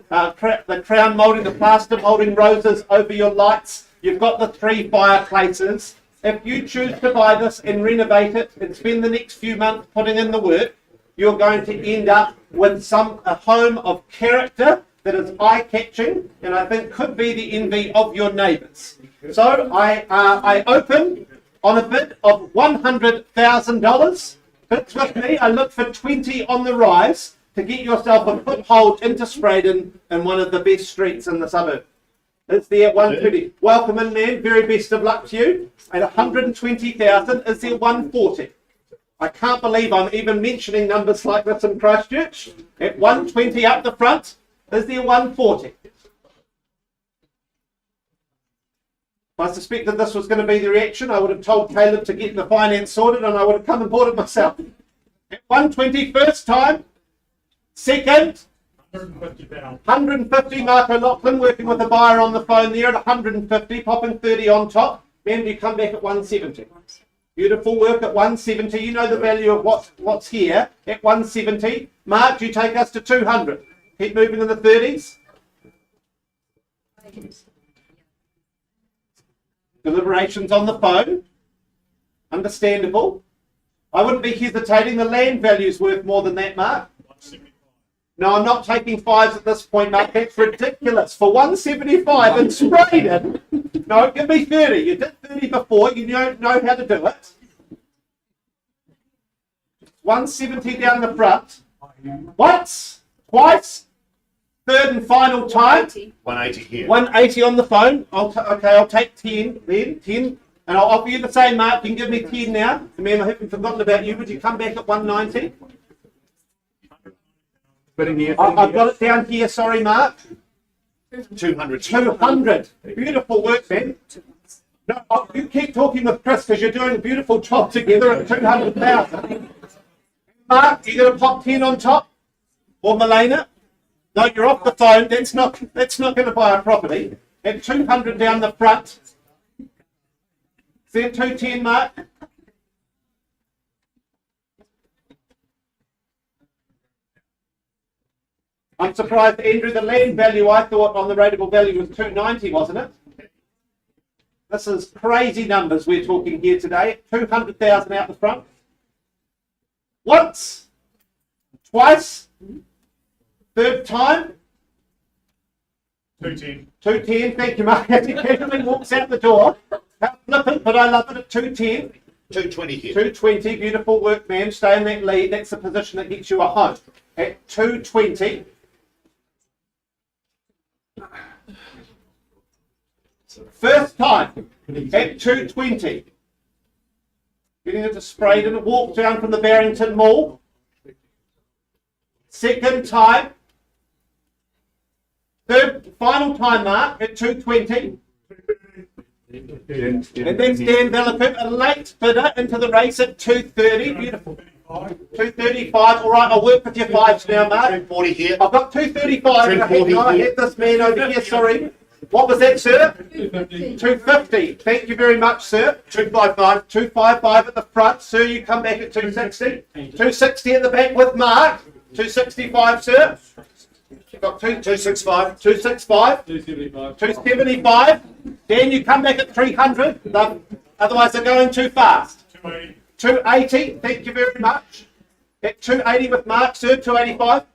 crown moulding, the plaster moulding roses over your lights. You've got the 3 fireplaces. If you choose to buy this and renovate it and spend the next few months putting in the work, you're going to end up with a home of character that is eye-catching and I think could be the envy of your neighbours. So I open on a bid of $100,000. Bids with me. I look for 20 on the rise to get yourself a foothold into Spraydon in one of the best streets in the suburb. It's there at 130. Welcome in, man. Very best of luck to you. At 120,000, is there 140? I can't believe I'm even mentioning numbers like this in Christchurch. At 120 up the front, is there 140? I suspected this was going to be the reaction. I would have told Caleb to get the finance sorted and I would have come and bought it myself. At 120, first time. Second, 150, Mark O'Loughlin working with a buyer on the phone there at 150, popping 30 on top. Then you come back at 170. Beautiful work at 170. You know the value of what's here at 170. Mark, do you take us to 200? Keep moving in the 30s. Deliberations on the phone. Understandable. I wouldn't be hesitating. The land value is worth more than that, Mark. No, I'm not taking 5s at this point, Mark. That's ridiculous. For 175 and sprayed it. No, give me 30. You did 30 before. You don't know how to do it. 170 down the front. Once, twice, third and final time. 180 here. 180 on the phone. I'll take 10 then. 10. And I'll offer you the same, Mark. You can give me 10 now. Remember, I haven't forgotten about you. Would you come back at 190? I've got it down here, sorry, Mark. 200. 200. Beautiful work, man. No, you keep talking with Chris because you're doing a beautiful job together at 200,000. Mark, you going to pop 10 on top? Or Milena? No, you're off the phone. That's not going to buy a property. At 200 down the front. Is that 210, Mark? I'm surprised, Andrew, the land value I thought on the rateable value was 290, wasn't it? This is crazy numbers we're talking here today. 200,000 out the front. Once, twice, third time. 210. 210, thank you, Mark. As he casually walks out the door. How flippant, but I love it at 210. 220 here. 220, beautiful work, man. Stay in that lead. That's the position that gets you a home. At 220. First time at 220. Getting into Spraydon, walk down from the Barrington Mall. Second time. Third, final time, Mark, at 220. And then Dan Vellicott, a late bidder into the race at 230. Beautiful. 235. All right, I'll work with your fives now, Mark. 240 here. I've got 235. And I had, 240 no, I here. had this man over here, sorry. What was that, sir? 250. Thank you very much, sir. 255. 255 at the front. Sir, you come back at 260. 260 at the back with Mark. 265, sir. You've got 265. 265. 275. 275. Dan, you come back at 300. Otherwise, they're going too fast. 280. Thank you very much. At 280 with Mark, sir. 285.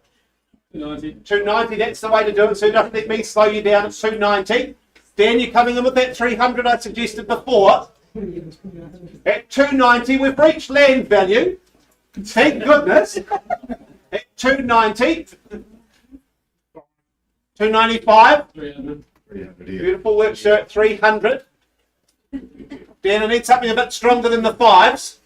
290. 290. That's the way to do it. So don't let me slow you down. It's 290. Dan, you're coming in with that 300 I suggested before. At 290, we've reached land value. Thank goodness. At 290. 295. 300. Beautiful work, sir. At 300. Dan, I need something a bit stronger than the fives.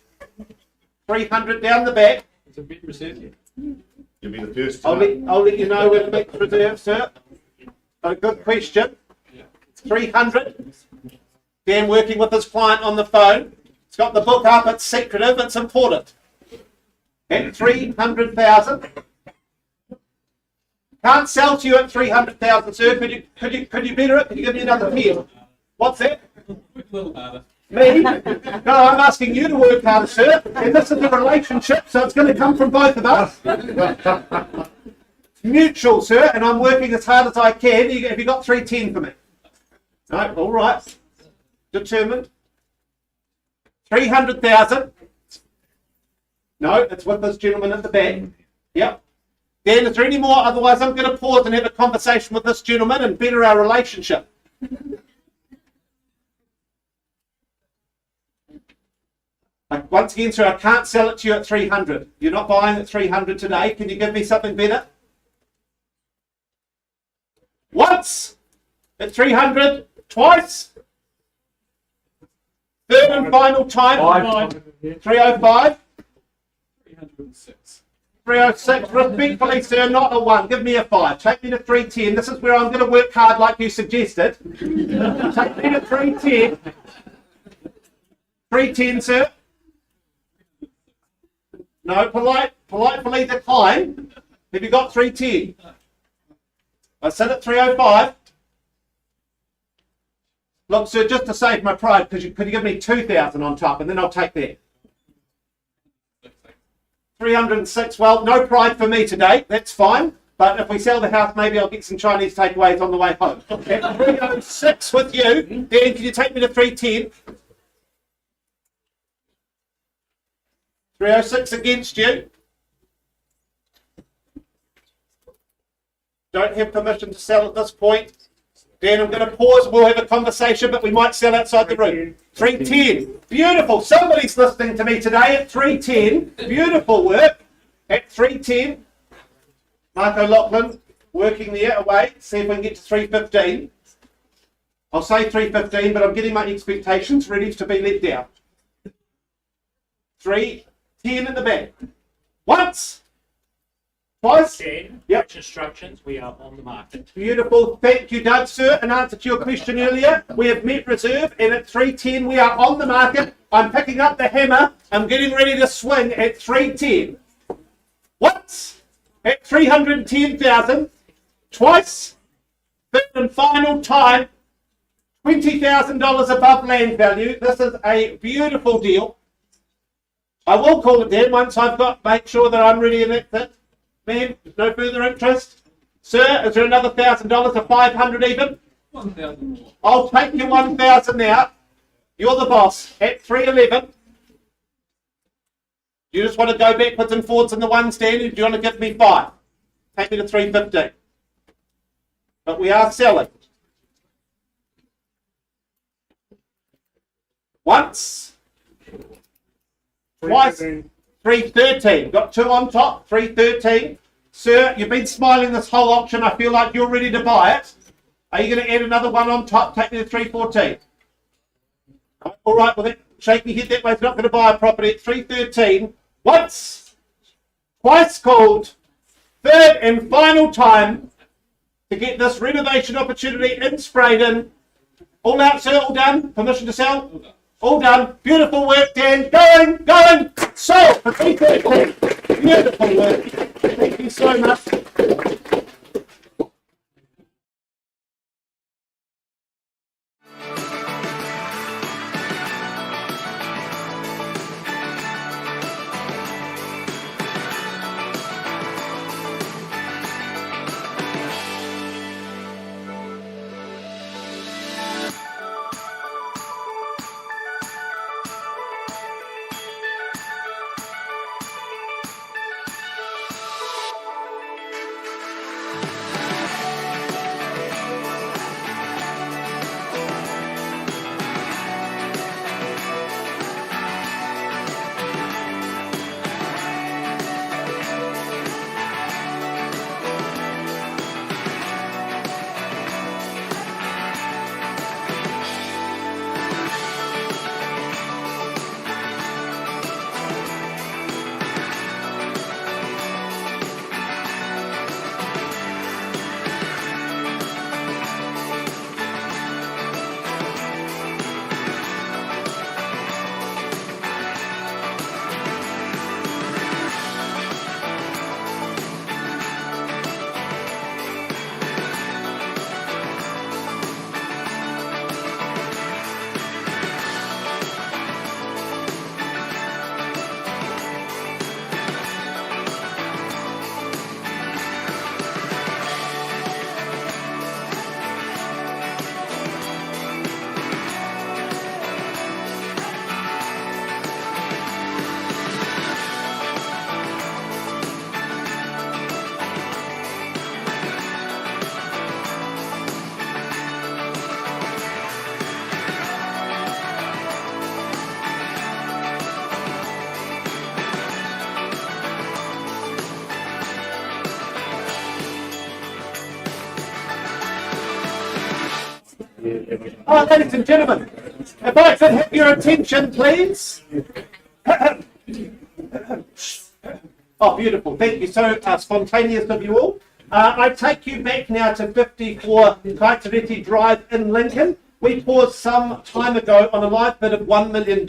300 down the back. It's a bit receptive. You'll be the first I'll let you know where the back's reserved, sir. A good question. 300. Dan working with his client on the phone. It's got the book up. It's secretive. It's important. At 300,000. Can't sell to you at 300,000, sir. Could you better it? Could you give me another 10? What's that? A little harder. Me? No, I'm asking you to work harder, sir. And this is a relationship, so it's going to come from both of us. It's mutual, sir, and I'm working as hard as I can. Have you got 310 for me? No, all right. Determined. 300,000. No, it's with this gentleman at the back. Yep. Dan, is there any more? Otherwise, I'm going to pause and have a conversation with this gentleman and better our relationship. Once again, sir, I can't sell it to you at 300. You're not buying at 300 today. Can you give me something better? Once at 300, twice. Third and final time. 305. 306. 306. Respectfully, sir, not a 1. Give me a 5. Take me to 310. This is where I'm going to work hard like you suggested. Take me to 310. 310, sir. No, politely decline. Have you got 310? I said at 305. Look, sir, just to save my pride, could you give me 2,000 on top, and then I'll take that. 306. Well, no pride for me today. That's fine. But if we sell the house, maybe I'll get some Chinese takeaways on the way home. At 306 with you. Dan, can you take me to 310? 306 against you. Don't have permission to sell at this point. Dan, I'm going to pause. We'll have a conversation, but we might sell outside the room. 310. Beautiful. Somebody's listening to me today at 310. Beautiful work. At 310. Mark O'Loughlin working there away. See if we can get to 315. I'll say 315, but I'm getting my expectations ready to be let down. 310 at the back. Once. Twice. Dan, Yep. which instructions we are on the market. Beautiful. Thank you, Doug, sir. In answer to your question earlier, we have met reserve, and at 310 we are on the market. I'm picking up the hammer. I'm getting ready to swing at 310. Once. At 310,000. Twice. Third and final time. $20,000 above land value. This is a beautiful deal. I will call it then once I've make sure that I'm ready and that's it. Ma'am, no further interest? Sir, is there another $1,000 or 500 even? 1,000 more. I'll take your 1,000 now. You're the boss. At 311. You just want to go backwards and forwards in the one stand, or do you want to give me 5? Take me to 315. But we are selling. Once. Twice. 313. Got 2 on top. 313. Sir, you've been smiling this whole auction. I feel like you're ready to buy it. Are you going to add another 1 on top? Take me to 314. All right, well, shake your head that way. If you're not going to buy a property at 313. Once. Twice called. Third and final time to get this renovation opportunity in Sprayden. All out, sir. All done. Permission to sell? All done. Beautiful work, Dan. Going. Sold for 330. Beautiful work. Thank you so much. Oh, ladies and gentlemen, if I could have your attention, please. Oh, beautiful. Thank you. So spontaneous of you all. I take you back now to 54 Kaipurity Drive in Lincoln. We paused some time ago on a live bid of $1 million.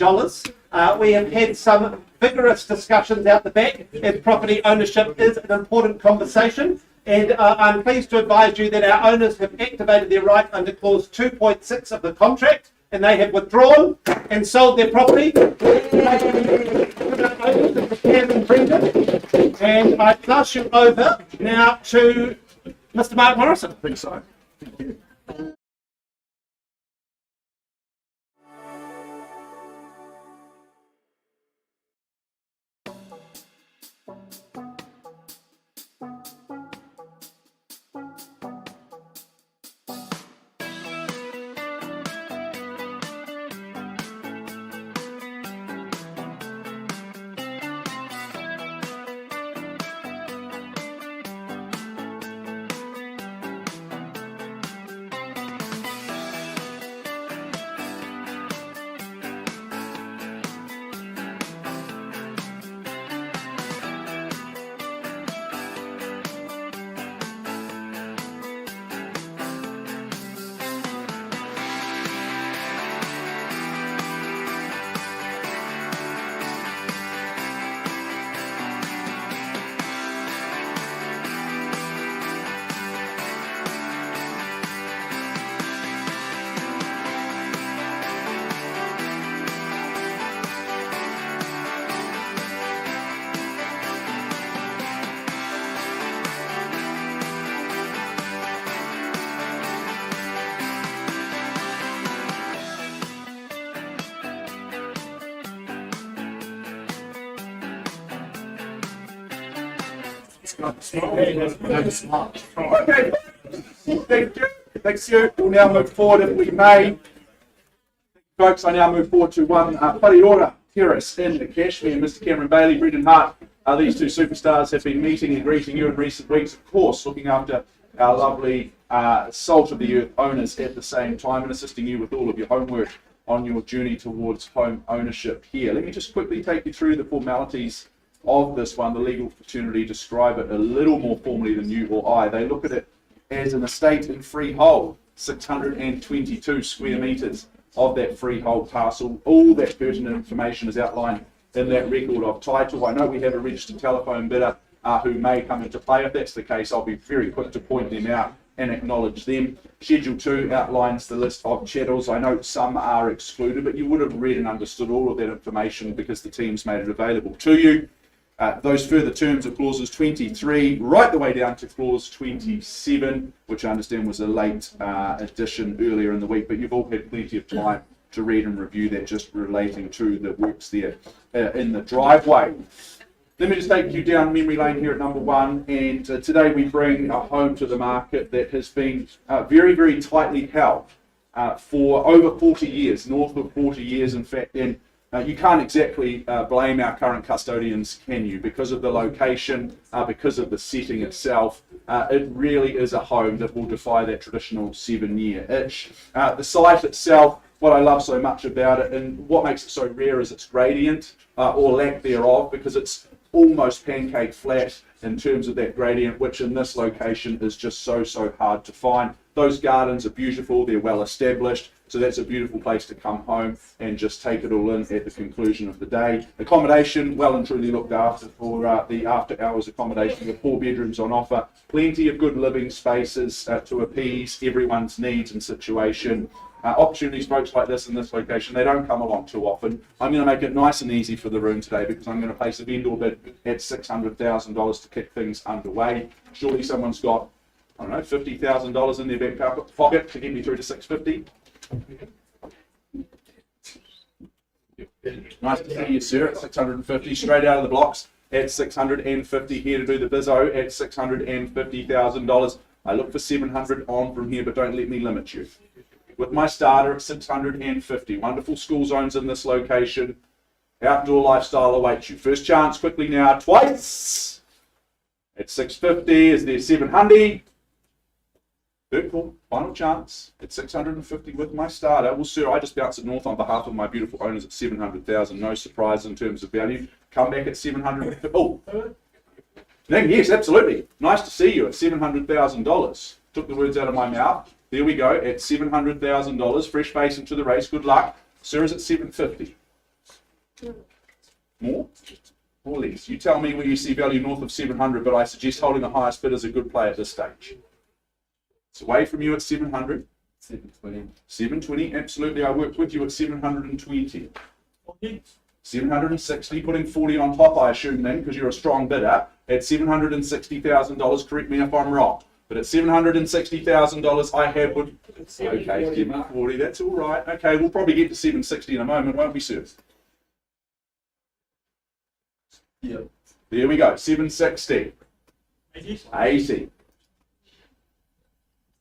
We have had some vigorous discussions out the back, as property ownership is an important conversation. And I'm pleased to advise you that our owners have activated their right under clause 2.6 of the contract, and they have withdrawn and sold their property. And I pass you over now to Mr. Mark Morrison. I think so. Okay. Thank you. Thanks you. We'll now move forward if we may. Folks, I now move forward to one Whariora Terrace in Cashmere. Mr. Cameron Bailey, Brendan Hart. These two superstars have been meeting and greeting you in recent weeks, of course, looking after our lovely salt of the earth owners at the same time and assisting you with all of your homework on your journey towards home ownership here. Let me just quickly take you through the formalities of this one. The legal fraternity describe it a little more formally than you or I. They look at it as an estate in freehold, 622 square metres of that freehold parcel. All that pertinent information is outlined in that record of title. I know we have a registered telephone bidder who may come into play. If that's the case, I'll be very quick to point them out and acknowledge them. Schedule 2 outlines the list of chattels. I know some are excluded, but you would have read and understood all of that information because the team's made it available to you. Those further terms are clauses 23 right the way down to clause 27, which I understand was a late addition earlier in the week, but you've all had plenty of time to read and review that, just relating to the works there in the driveway. Let me just take you down memory lane here at number 1, and today we bring a home to the market that has been very, very tightly held for over 40 years, north of 40 years in fact, and you can't exactly blame our current custodians, can you? Because of the location, because of the setting itself, it really is a home that will defy that traditional 7-year itch. The site itself, what I love so much about it and what makes it so rare is its gradient or lack thereof, because it's almost pancake flat in terms of that gradient, which in this location is just so hard to find. Those gardens are beautiful, they're well established, so that's a beautiful place to come home and just take it all in at the conclusion of the day. Accommodation, well and truly looked after for the after hours accommodation with 4 bedrooms on offer, plenty of good living spaces to appease everyone's needs and situation. Opportunities, folks, like this in this location, they don't come along too often. I'm going to make it nice and easy for the room today because I'm going to place a vendor bid at $600,000 to kick things underway. Surely someone's got, I don't know, $50,000 in their back pocket to get me through to 650. Nice to see you, sir, at 650, straight out of the blocks at 650, here to do the bizzo at $650,000. I look for 700 on from here, but don't let me limit you. With my starter at 650, wonderful school zones in this location. Outdoor lifestyle awaits you. First chance quickly now, twice. At 650, is there 700? Third call, final chance at 650 with my starter. Well, sir, I just bounced it north on behalf of my beautiful owners at 700,000. No surprise in terms of value. Come back at 750. Oh, yes, absolutely. Nice to see you at $700,000. Took the words out of my mouth. There we go at $700,000. Fresh face into the race. Good luck. Sir is at 750. More? Or less? You tell me where you see value north of 700, but I suggest holding the highest bid is a good play at this stage. It's away from you at 700. 720. 720, absolutely. I work with you at 720. 760, putting 40 on top, I assume then, because you're a strong bidder. At $760,000, correct me if I'm wrong. But at $760,000, I have would. Okay, 740, that's all right. Okay, we'll probably get to 760 in a moment, won't we, sir? Yep. There we go, 760. 80.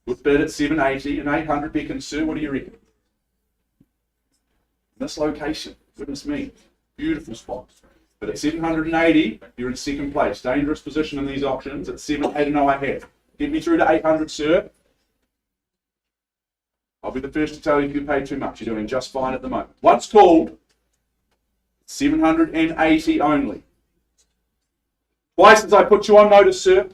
Good bid at 780 and 800 beckons, sir. What do you reckon? This location, goodness me, beautiful spot. But at 780, you're in second place. Dangerous position in these auctions. At 780, no, I have. Get me through to 800, sir. I'll be the first to tell you if you pay too much. You're doing just fine at the moment. Once called, 780 only. Twice since I put you on notice, sir.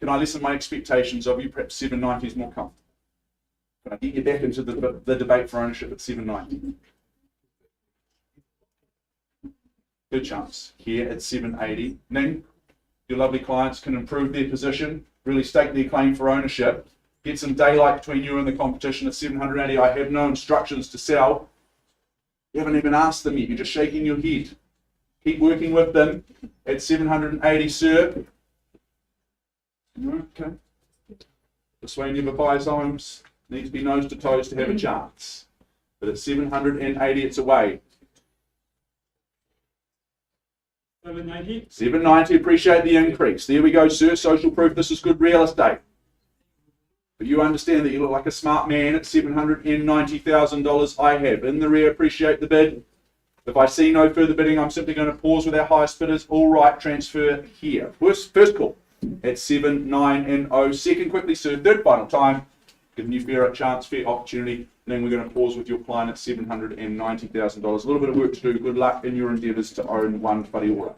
Can I lessen my expectations of you? Perhaps 790 is more comfortable. Can I get you back into the debate for ownership at 790? Good chance. Here at 780. Then your lovely clients can improve their position, really stake their claim for ownership, get some daylight between you and the competition at 780. I have no instructions to sell. You haven't even asked them yet. You're just shaking your head. Keep working with them at 780, sir. Okay. This way never buys homes. Needs to be nose to toes to have a chance. But at 780, it's away. 790. 790, appreciate the increase. There we go, sir. Social proof, this is good real estate. But you understand that you look like a smart man at $790,000 I have. In the rear, appreciate the bid. If I see no further bidding, I'm simply going to pause with our highest bidders. All right, transfer here. First call at 790. Second quickly, sir. Third final time. Giving you fair chance, fair opportunity. And then we're going to pause with your client at $790,000. A little bit of work to do. Good luck in your endeavours to own one buddy order.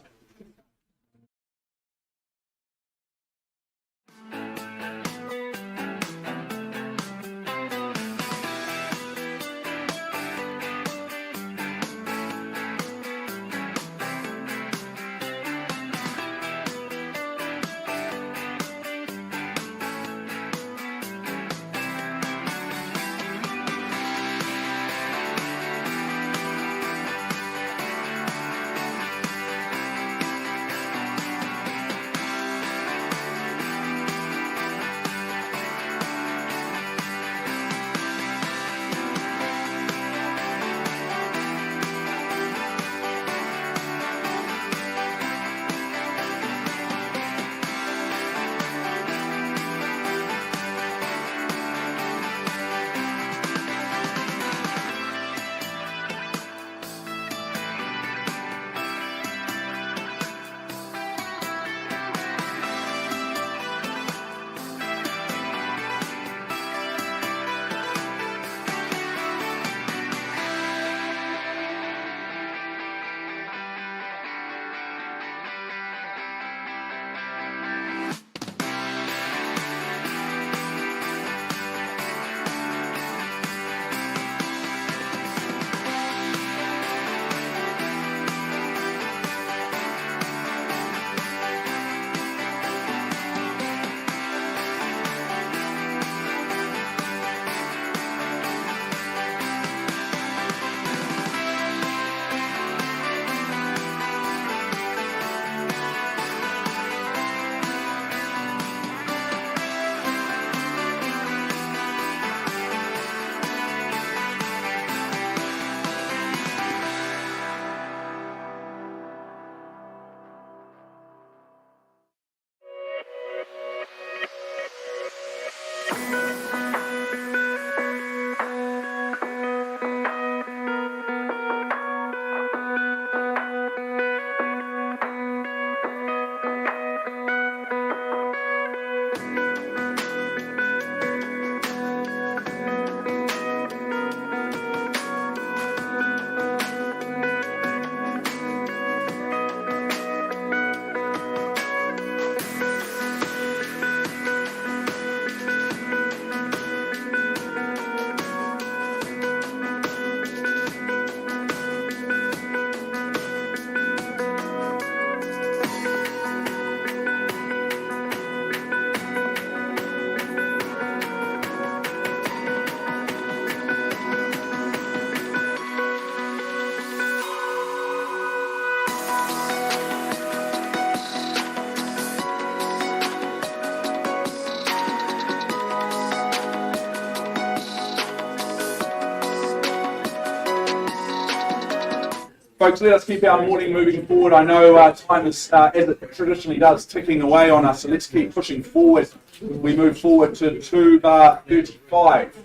Folks, let us keep our morning moving forward. I know time is, as it traditionally does, ticking away on us, so let's keep pushing forward. We move forward to 2 bar 35,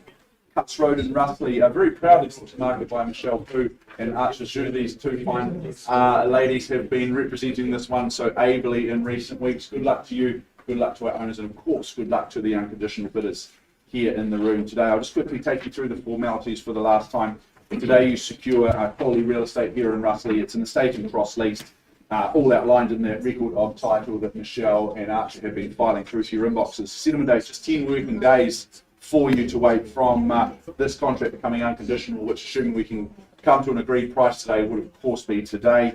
Cuts Road in Russley. Very proudly put to market by Michelle Pooh and Archer Shu. These two fine ladies have been representing this one so ably in recent weeks. Good luck to you, good luck to our owners, and of course, good luck to the unconditional bidders here in the room today. I'll just quickly take you through the formalities for the last time. Today you secure quality real estate here in Russley. It's an estate and cross-leased, all outlined in that record of title that Michelle and Archer have been filing through to your inboxes. Settlement days, just 10 working days for you to wait from this contract becoming unconditional, which, assuming we can come to an agreed price today, would of course be today.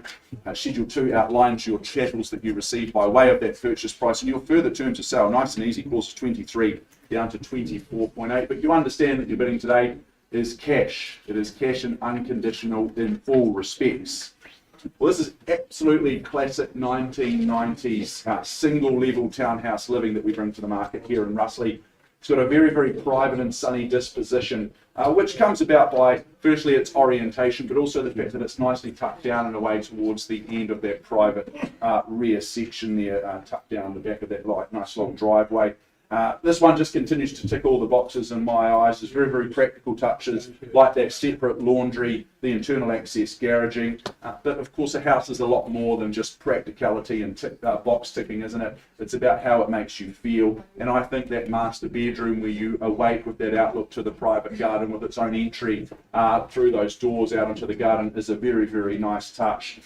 Schedule 2 outlines your chattels that you receive by way of that purchase price and your further terms of sale. Nice and easy, course 23 down to 24.8. But you understand that you're bidding today is cash. It is cash and unconditional in all respects. Well, this is absolutely classic 1990s single level townhouse living that we bring to the market here in Russley. It's got a very, very private and sunny disposition, which comes about by, firstly, its orientation, but also the fact that it's nicely tucked down and away towards the end of that private rear section there, tucked down the back of that nice long driveway. This one just continues to tick all the boxes in my eyes. There's very, very practical touches like that separate laundry, the internal access garaging. But of course, a house is a lot more than just practicality and box ticking, isn't it? It's about how it makes you feel. And I think that master bedroom where you awake with that outlook to the private garden with its own entry through those doors out into the garden is a very, very nice touch.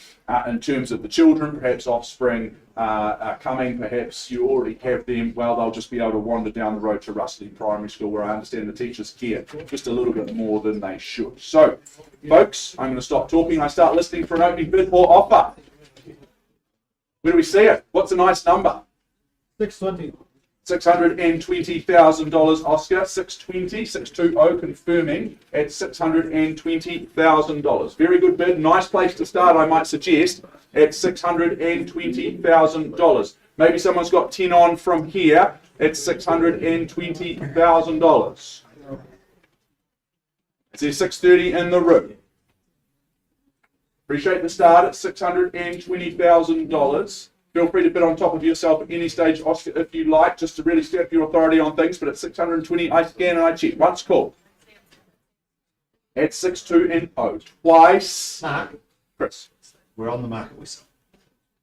In terms of the children, perhaps offspring coming, perhaps you already have them, well, they'll just be able to wander down the road to Russley Primary School, where I understand the teachers care just a little bit more than they should. So, folks, I'm going to stop talking. I start listening for an opening bid or offer. Where do we see it? What's a nice number? 620. $620,000, Oscar. 620 confirming at $620,000. Very good bid. Nice place to start, I might suggest, at $620,000. Maybe someone's got 10 on from here at $620,000. Is there 630 in the room? Appreciate the start at $620,000. Feel free to bid on top of yourself at any stage, Oscar, if you like, just to really stamp your authority on things. But at 620, I scan and I check. Once called. At 620. Twice. Mark, Chris. we're on the market with some.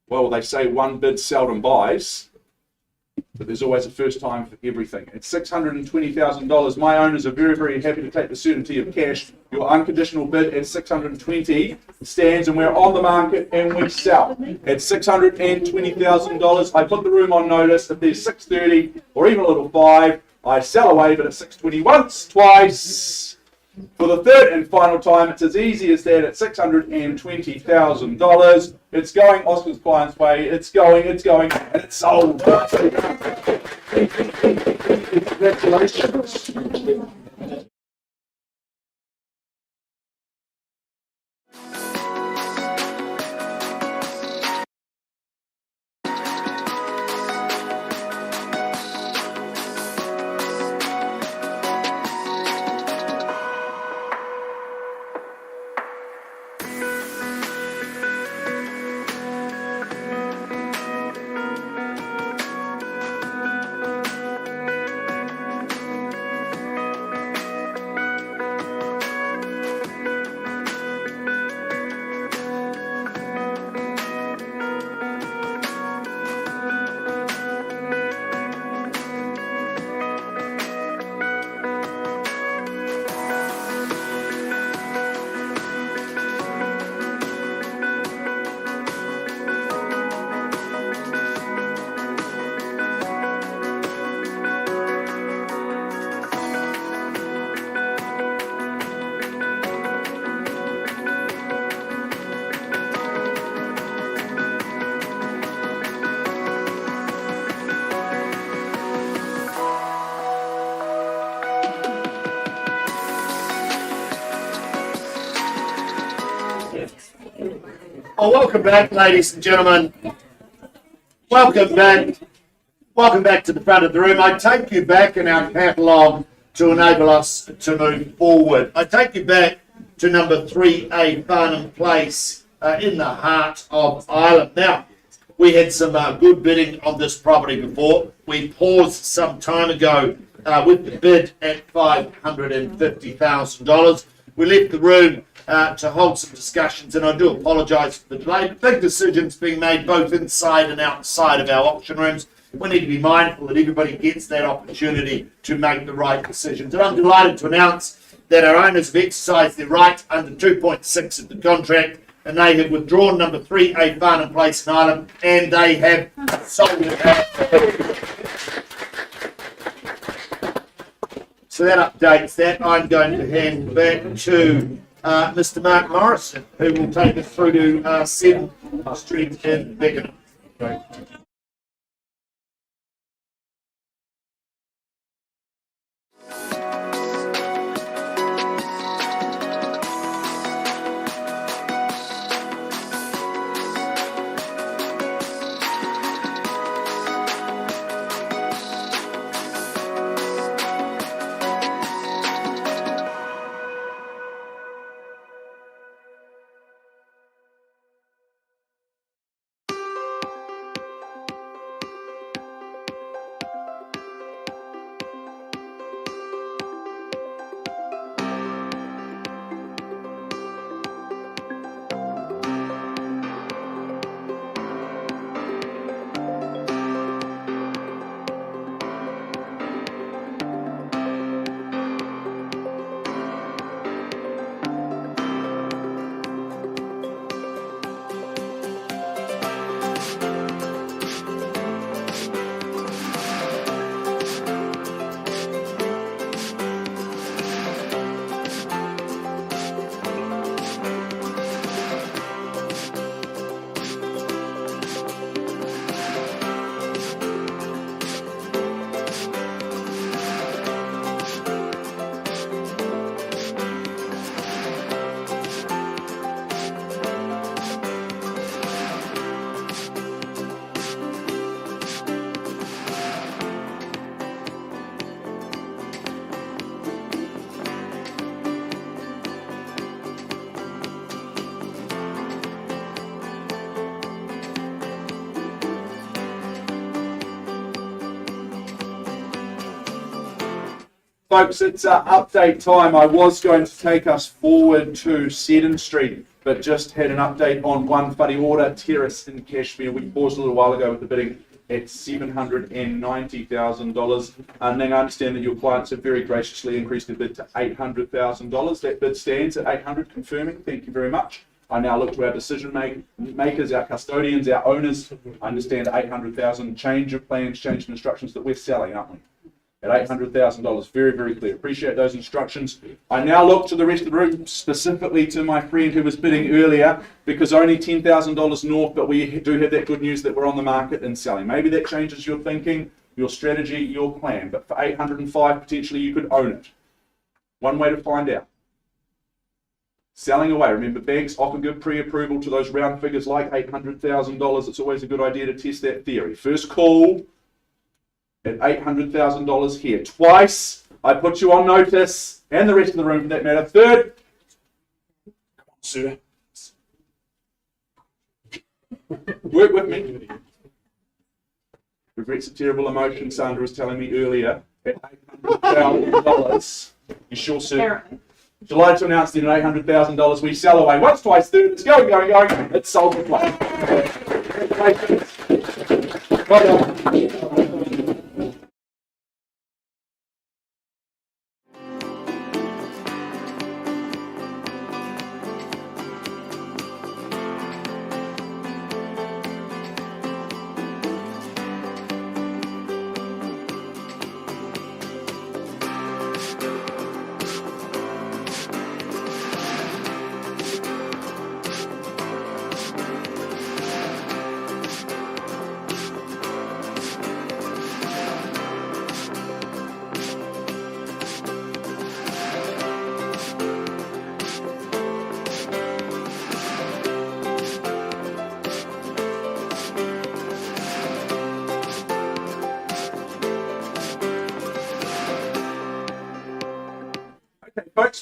Well, they say one bid seldom buys, but there's always a first time for everything. At $620,000, my owners are very, very happy to take the certainty of cash. Your unconditional bid at $620 stands, and we're on the market and we sell. At $620,000, I put the room on notice. If there's 630 or even a little 5, I sell away, but at 620 once, twice. For the third and final time, it's as easy as that at $620,000. It's going Oscar's client's way. It's going, and it's sold. Congratulations. Oh, welcome back, ladies and gentlemen. Welcome back. Welcome back to the front of the room. I take you back in our catalogue to enable us to move forward. I take you back to number 3A Farnam Place in the heart of Ireland. Now, we had some good bidding on this property before. We paused some time ago with the bid at $550,000. We left the room to hold some discussions, and I do apologise for the delay. Big decisions being made both inside and outside of our auction rooms. We need to be mindful that everybody gets that opportunity to make the right decisions. And I'm delighted to announce that our owners have exercised their right under 2.6 of the contract, and they have withdrawn number 3A Farnam Place in Ireland, and they have sold it. So that updates that. I'm going to hand back to Mr. Mark Morrison, who will take us through to 7 Street in Beckenham. Folks, it's update time. I was going to take us forward to 7 Street, but just had an update on one whare order, Terrace in Cashmere. We paused a little while ago with the bidding at $790,000. And then I understand that your clients have very graciously increased the bid to $800,000. That bid stands at $800,000, confirming. Thank you very much. I now look to our decision makers, our custodians, our owners. I understand $800,000 change of plans, change of instructions that we're selling, aren't we? At $800,000, very, very clear. Appreciate those instructions. I now look to the rest of the room, specifically to my friend who was bidding earlier, because only $10,000 north, but we do have that good news that we're on the market and selling. Maybe that changes your thinking, your strategy, your plan, but for $805, potentially you could own it. One way to find out. Selling away. Remember, banks often give pre-approval to those round figures like $800,000. It's always a good idea to test that theory. First call at $800,000 here. Twice, I put you on notice, and the rest of the room for that matter. Third, come on, sir. Work with me. Regrets a terrible emotion, Sandra was telling me earlier. At $800,000. You sure, sir? Delighted to announce that at $800,000 we sell away. Once, twice, third. It's going. It's sold the place. Congratulations. Well done.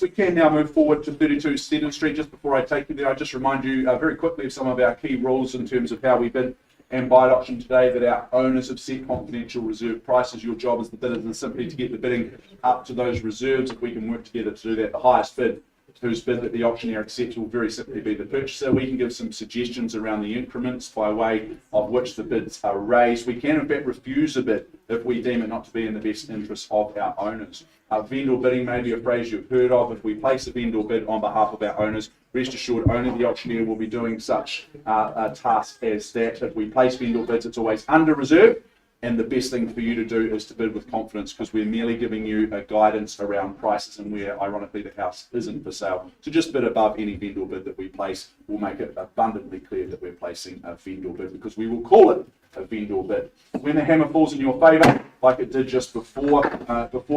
folks, we can now move forward to 32 Stedon Street. Just before I take you there, I just remind you very quickly of some of our key rules in terms of how we bid and buy at auction today, that our owners have set confidential reserve prices. Your job as the bidders is simply to get the bidding up to those reserves. If we can work together to do that, the highest bid, whose bid that the auctioneer accepts, will very simply be the purchaser. We can give some suggestions around the increments by way of which the bids are raised. We can in fact refuse a bid if we deem it not to be in the best interest of our owners. Vendor bidding may be a phrase you've heard of. If we place a vendor bid on behalf of our owners, rest assured only the auctioneer will be doing such a task as that. If we place vendor bids, it's always under reserve. And the best thing for you to do is to bid with confidence, because we're merely giving you a guidance around prices and where, ironically, the house isn't for sale. So just bid above any vendor bid that we place. We'll make it abundantly clear that we're placing a vendor bid, because we will call it a vendor bid. When the hammer falls in your favour, like it did just before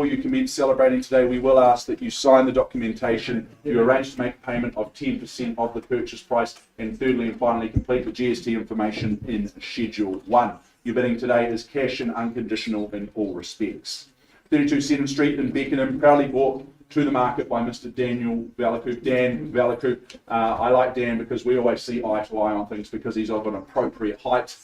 you commence celebrating today, we will ask that you sign the documentation, you arrange to make a payment of 10% of the purchase price, and thirdly and finally, complete the GST information in Schedule 1. Your bidding today is cash and unconditional in all respects. 32 Stedon Street in Beckenham, proudly brought to the market by Mr. Dan Valacoop. I like Dan because we always see eye to eye on things, because he's of an appropriate height.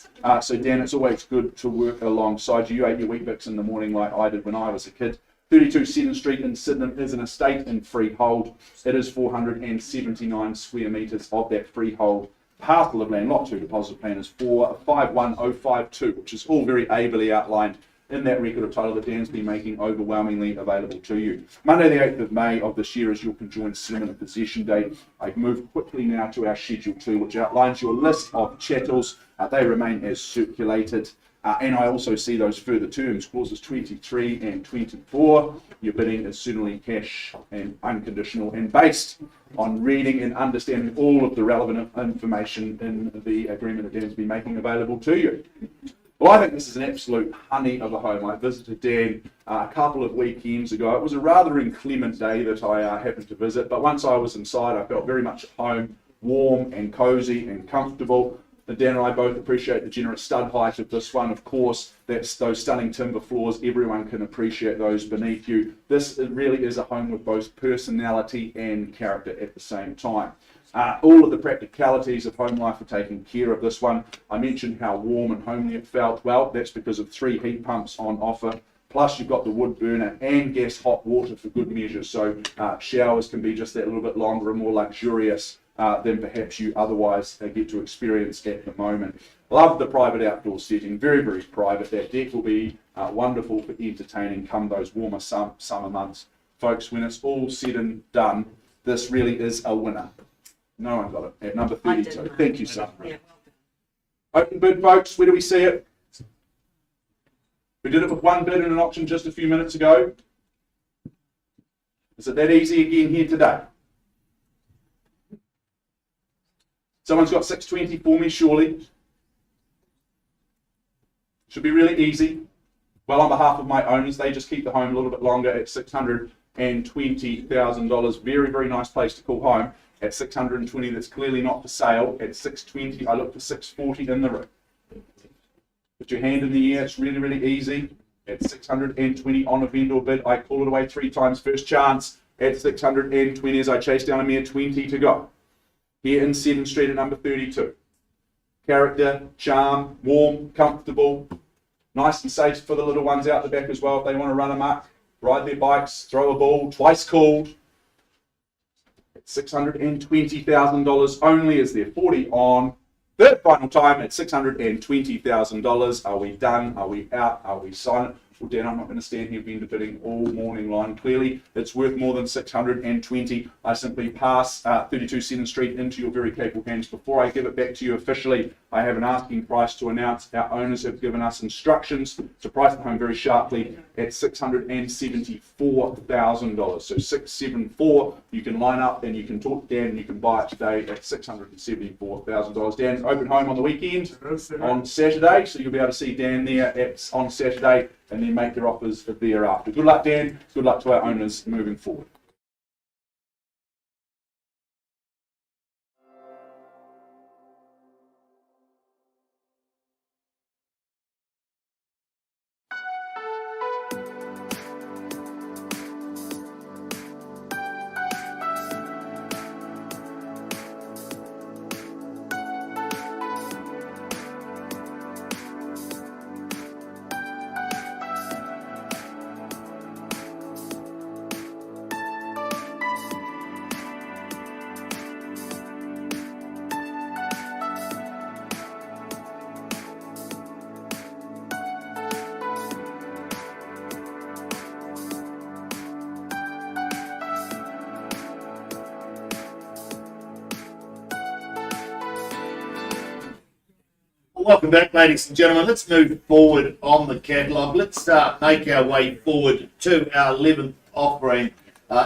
So Dan, it's always good to work alongside you. You ate your Weet-Bix in the morning like I did when I was a kid. 32 Stedon Street in Sydenham is an estate in freehold. It is 479 square metres of that freehold parcel of land. Lot 2 deposit plan is for 51052, which is all very ably outlined in that record of title that Dan's been making overwhelmingly available to you. Monday the 8th of May of this year is your conjoined settlement and possession date. I move quickly now to our Schedule 2, which outlines your list of chattels. They remain as circulated. And I also see those further terms, clauses 23 and 24. Your bidding is certainly cash and unconditional and based on reading and understanding all of the relevant information in the agreement that Dan's been making available to you. Well, I think this is an absolute honey of a home. I visited Dan a couple of weekends ago. It was a rather inclement day that I happened to visit, but once I was inside, I felt very much at home, warm and cosy and comfortable. And Dan and I both appreciate the generous stud height of this one. Of course, that's those stunning timber floors. Everyone can appreciate those beneath you. This really is a home with both personality and character at the same time. All of the practicalities of home life are taken care of this one. I mentioned how warm and homely it felt. Well, that's because of 3 heat pumps on offer. Plus, you've got the wood burner and gas hot water for good measure. So showers can be just that little bit longer and more luxurious than perhaps you otherwise get to experience at the moment. Love the private outdoor setting, very, very private. That deck will be wonderful for entertaining come those warmer summer months. Folks, when it's all said and done, this really is a winner. No one got it at number 32. Thank you, Sandra. Yeah. Open bid, folks, where do we see it? We did it with one bid in an auction just a few minutes ago. Is it that easy again here today? Someone's got 620 for me, surely. Should be really easy. Well, on behalf of my owners, they just keep the home a little bit longer at $620,000. Very, very nice place to call home. At 620, that's clearly not for sale. At 620, I look for 640 in the room. Put your hand in the air. It's really, really easy. At 620 on a vendor bid, I call it away 3 times. First chance at 620 as I chase down a mere 20 to go. Here in Stedon Street at number 32. Character, charm, warm, comfortable, nice and safe for the little ones out the back as well if they want to run amok, ride their bikes, throw a ball, twice called. At $620,000 only is there 40 on. Third final time at $620,000. Are we done? Are we out? Are we silent? Well, Dan, I'm not going to stand here vendor bidding all morning long. Clearly, it's worth more than 620. I simply pass 32 Stedon Street into your very capable hands. Before I give it back to you officially, I have an asking price to announce. Our owners have given us instructions to price the home very sharply at $674,000. So 674. You can line up and you can talk to Dan and you can buy it today at $674,000. Dan's open home on the weekend on Saturday, so you'll be able to see Dan there on Saturday, and then make your offers thereafter. Good luck, Dan. Good luck to our owners moving forward. Welcome back, ladies and gentlemen. Let's move forward on the catalogue. Let's make our way forward to our 11th offering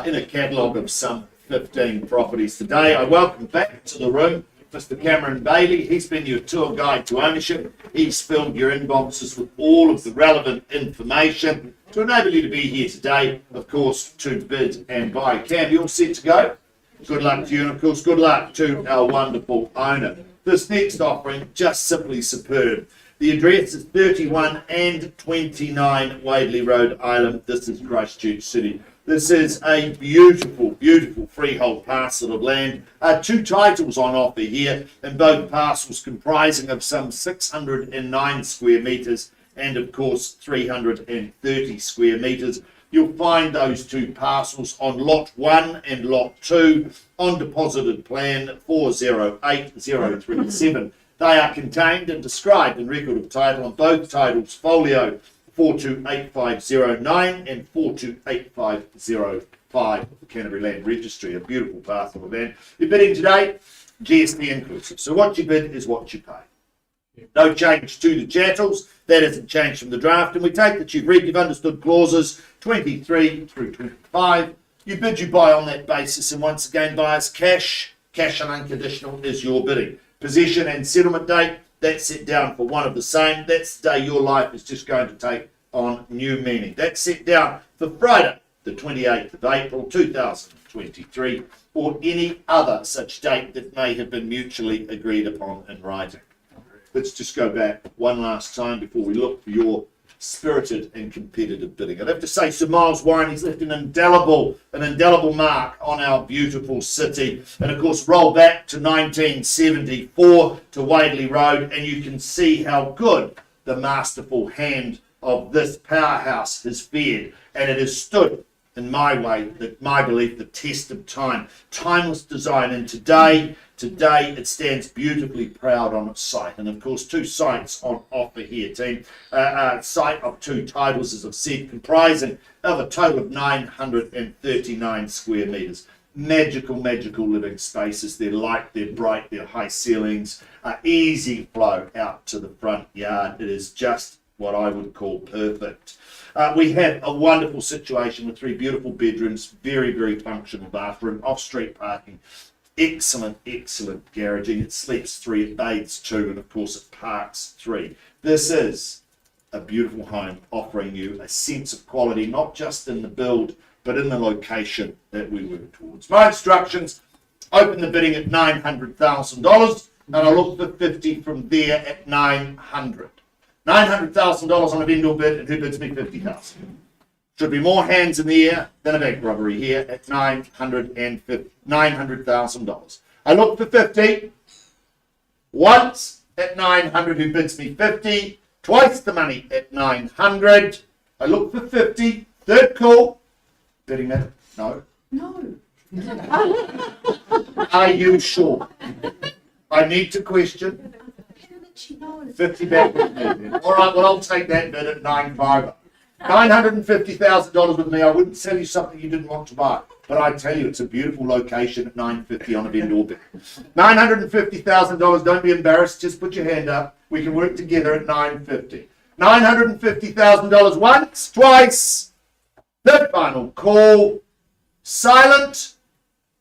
in a catalogue of some 15 properties today. I welcome back to the room Mr. Cameron Bailey. He's been your tour guide to ownership. He's filled your inboxes with all of the relevant information to enable you to be here today, of course, to bid and buy. Cam, you all set to go? Good luck to you, and of course, good luck to our wonderful owner. This next offering, just simply superb. The address is 31 and 29 Waverley Road, Island. This is Christchurch City. This is a beautiful, beautiful freehold parcel of land. Two titles on offer here, and both parcels comprising of some 609 square metres and, of course, 330 square metres. You'll find those two parcels on Lot 1 and Lot 2 on deposited plan 408037. They are contained and described in record of title on both titles, folio 428509 and 428505 of the Canterbury Land Registry. A beautiful parcel of land. You're bidding today, GST inclusive. So what you bid is what you pay. No change to the chattels. That hasn't changed from the draft. And we take that you've read, you've understood clauses 23 through 25. You bid, you buy on that basis. And once again, buyers, cash and unconditional is your bidding. Possession and settlement date, that's set down for one of the same. That's the day your life is just going to take on new meaning. That's set down for Friday, the 28th of April 2023, or any other such date that may have been mutually agreed upon in writing. Let's just go back one last time before we look for your spirited and competitive bidding. I'd have to say Sir Miles Warren, he's left an indelible mark on our beautiful city. And of course, roll back to 1974 to Waverley Road, and you can see how good the masterful hand of this powerhouse has fared. And it has stood, in my belief, the test of time. Timeless design. And today it stands beautifully proud on its site. And of course, two sites on offer here, team. Site of two titles, as I've said, comprising of a total of 939 square metres. Magical living spaces. They're light, they're bright, they're high ceilings, easy flow out to the front yard. It is just what I would call perfect. We have a wonderful situation with three beautiful bedrooms, very functional bathroom, off-street parking, excellent garaging. It sleeps 3, it bathes 2, and of course it parks 3. This is a beautiful home offering you a sense of quality, not just in the build, but in the location that we work towards. My instructions, open the bidding at $900,000, and I'll look for 50 from there at 900. $900,000 on a vendor bid, and who bids me 50,000? Should be more hands in the air than a bank robbery here at $900,000. I look for 50. Once at 900, who bids me 50? Twice the money at 900. I look for 50. Third call. Bidding minute? No. No. Are you sure? I need to question. 50 back with me then. All right, well, I'll take that bid at 950. $950,000 with me. I wouldn't sell you something you didn't want to buy, but I tell you, it's a beautiful location at 950 on a vendor bid. $950,000. Don't be embarrassed. Just put your hand up. We can work together at 950. $950,000 once, twice. Third final call. Silent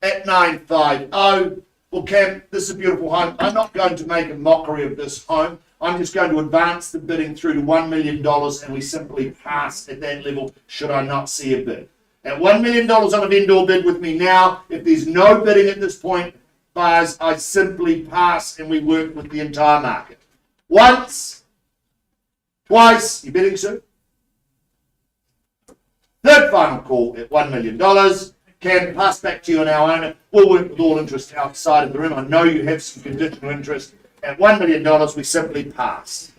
at 950. Well, Cam, this is a beautiful home. I'm not going to make a mockery of this home. I'm just going to advance the bidding through to $1 million, and we simply pass at that level should I not see a bid. At $1 million on a vendor bid with me now, if there's no bidding at this point, buyers, I simply pass and we work with the entire market. Once, twice, you bidding, sir? Third final call at $1 million. Can pass back to you and our owner. We'll work with all interest outside of the room. I know you have some conditional interest. At $1 million, we simply pass.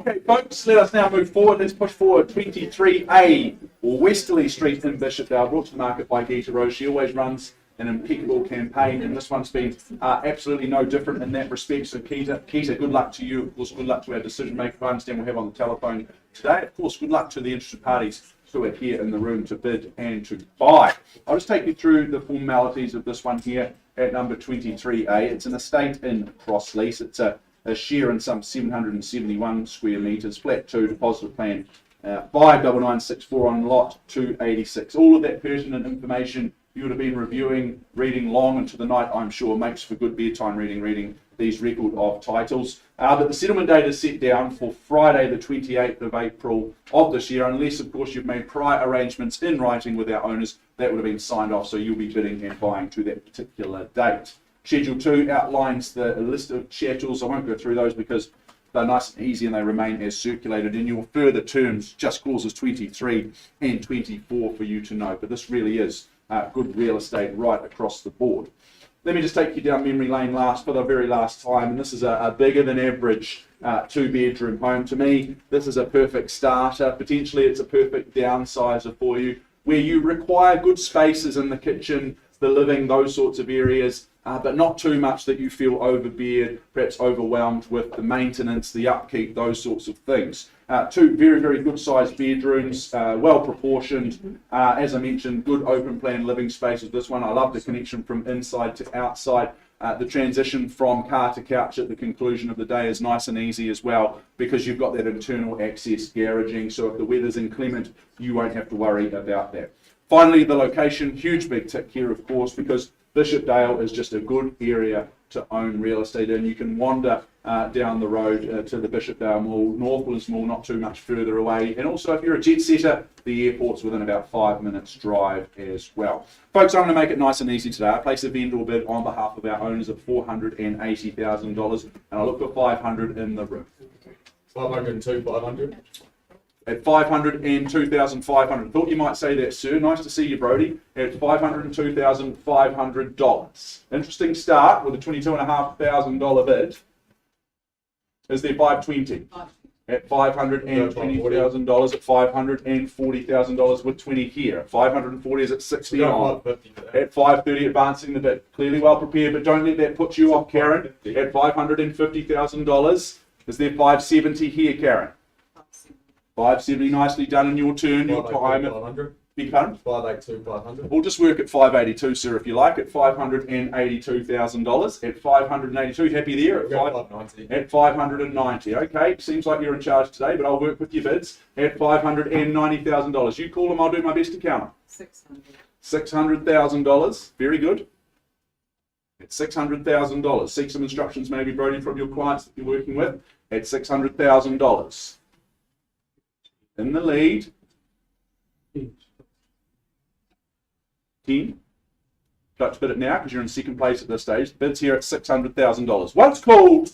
Okay, folks, let us now move forward. Let's push forward 23A, or Westerly Street in Bishopdale, brought to the market by Gita Rose. She always runs an impeccable campaign, and this one's been absolutely no different in that respect. So, Gita, good luck to you. Of course, good luck to our decision maker, I understand we'll have on the telephone today. Of course, good luck to the interested parties who are here in the room to bid and to buy. I'll just take you through the formalities of this one here at number 23A. It's an estate in Crosslease. It's a share in some 771 square metres, flat 2, deposit plan 59964 on lot 286. All of that pertinent information you would have been reading long into the night, I'm sure, makes for good bedtime reading these record of titles. But the settlement date is set down for Friday the 28th of April of this year, unless of course you've made prior arrangements in writing with our owners that would have been signed off, so you'll be bidding and buying to that particular date. Schedule 2 outlines the list of chattels. I won't go through those because they're nice and easy and they remain as circulated. In your further terms, just clauses 23 and 24 for you to know, but this really is good real estate right across the board. Let me just take you down memory lane for the very last time, and this is a bigger than average 2-bedroom home. To me, this is a perfect starter. Potentially it's a perfect downsizer for you, where you require good spaces in the kitchen, the living, those sorts of areas, but not too much that you feel overbeared, perhaps overwhelmed with the maintenance, the upkeep, those sorts of things. 2 very, very good sized bedrooms, well proportioned. As I mentioned, good open plan living space with this one. I love the connection from inside to outside. The transition from car to couch at the conclusion of the day is nice and easy as well, because you've got that internal access garaging, so if the weather's inclement, you won't have to worry about that. Finally, the location, huge big tick here, of course, because Bishopdale is just a good area to own real estate in. You can wander down the road to the Bishopdale Mall, Northlands Mall, not too much further away. And also, if you're a jet setter, the airport's within about 5 minutes drive as well. Folks, I'm going to make it nice and easy today. I place a vendor bid on behalf of our owners at $480,000, and I look for 500 in the room. 502, 500. At 502,500. Thought you might say that, sir. Nice to see you, Brody. At $502,500. Interesting start with a $22,500 bid. Is there 520? At $520,000, at $540,000 with 20 here. 540 is at 60 on. At 530, advancing the bid. Clearly well prepared, but don't let that put you off, Karen. At $550,000, is there 570 here, Karen? 570, nicely done in your turn. Your time at 500. Big pardon? 582, 500. We'll just work at 582, sir, if you like. At $582,000. At 582, happy there? At 590. At 590. Okay, seems like you're in charge today, but I'll work with your bids. At $590,000. You call them, I'll do my best to count them. 600. $600,000. Very good. At $600,000. Seek some instructions, maybe, Brody, from your clients that you're working with. At $600,000. In the lead. 10. Like to bid it now because you're in second place at this stage. Bids here at $600,000. Once called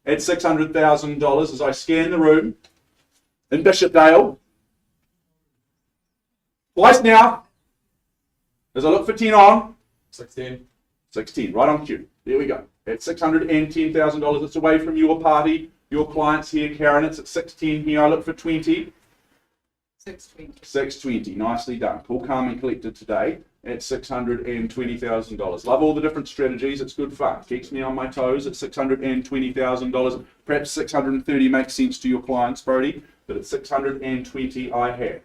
at $600,000 as I scan the room in Bishopdale. Twice now as I look for 10 on. 16. 16, right on cue. There we go. At $610,000. It's away from your party, your clients here, Karen. It's at 610 here. I look for 20. 620. 620, nicely done. Cool, calm and collected today at $620,000. Love all the different strategies. It's good fun. Keeps me on my toes at $620,000. Perhaps 630 makes sense to your clients, Brody, but at 620 I have.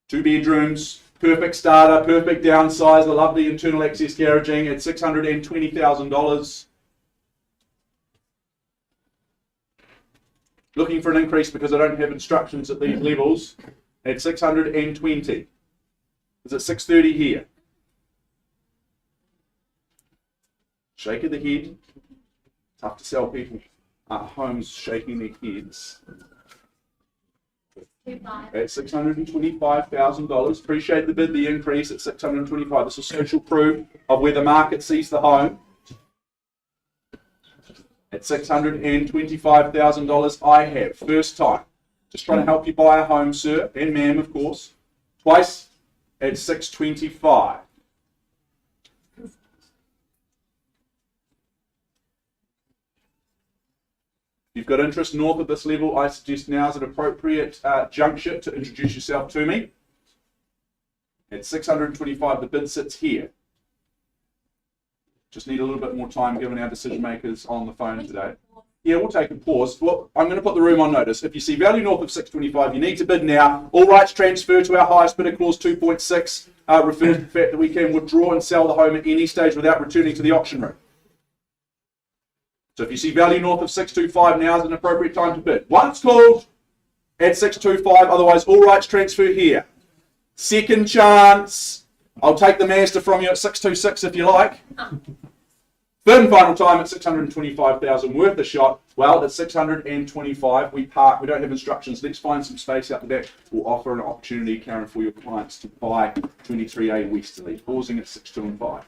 2 bedrooms, perfect starter, perfect downsize, a lovely internal access garaging at $620,000. Looking for an increase because I don't have instructions at these levels at 620. Is it 630 here? Shake of the head. Tough to sell people homes shaking their heads. At $625,000. Appreciate the bid, the increase at $625. This is social proof of where the market sees the home. At $625,000 I have. First time. Just trying to help you buy a home, sir, and ma'am, of course. Twice at $625. you've got interest north of this level, I suggest now is an appropriate juncture to introduce yourself to me. At 625, the bid sits here. Just need a little bit more time given our decision makers on the phone today. Yeah, we'll take a pause. Well, I'm going to put the room on notice. If you see value north of 625, you need to bid now. All rights transfer to our highest bidder, clause 2.6, refers to the fact that we can withdraw and sell the home at any stage without returning to the auction room. So if you see value north of 625, now is an appropriate time to bid. Once called at 625, otherwise all rights transfer here. Second chance. I'll take the master from you at 626 if you like. Third and final time at 625,000, worth a shot. Well, at 625, we park. We don't have instructions. Let's find some space out the back. We'll offer an opportunity, Karen, for your clients to buy 23A Westerly, pausing at 625.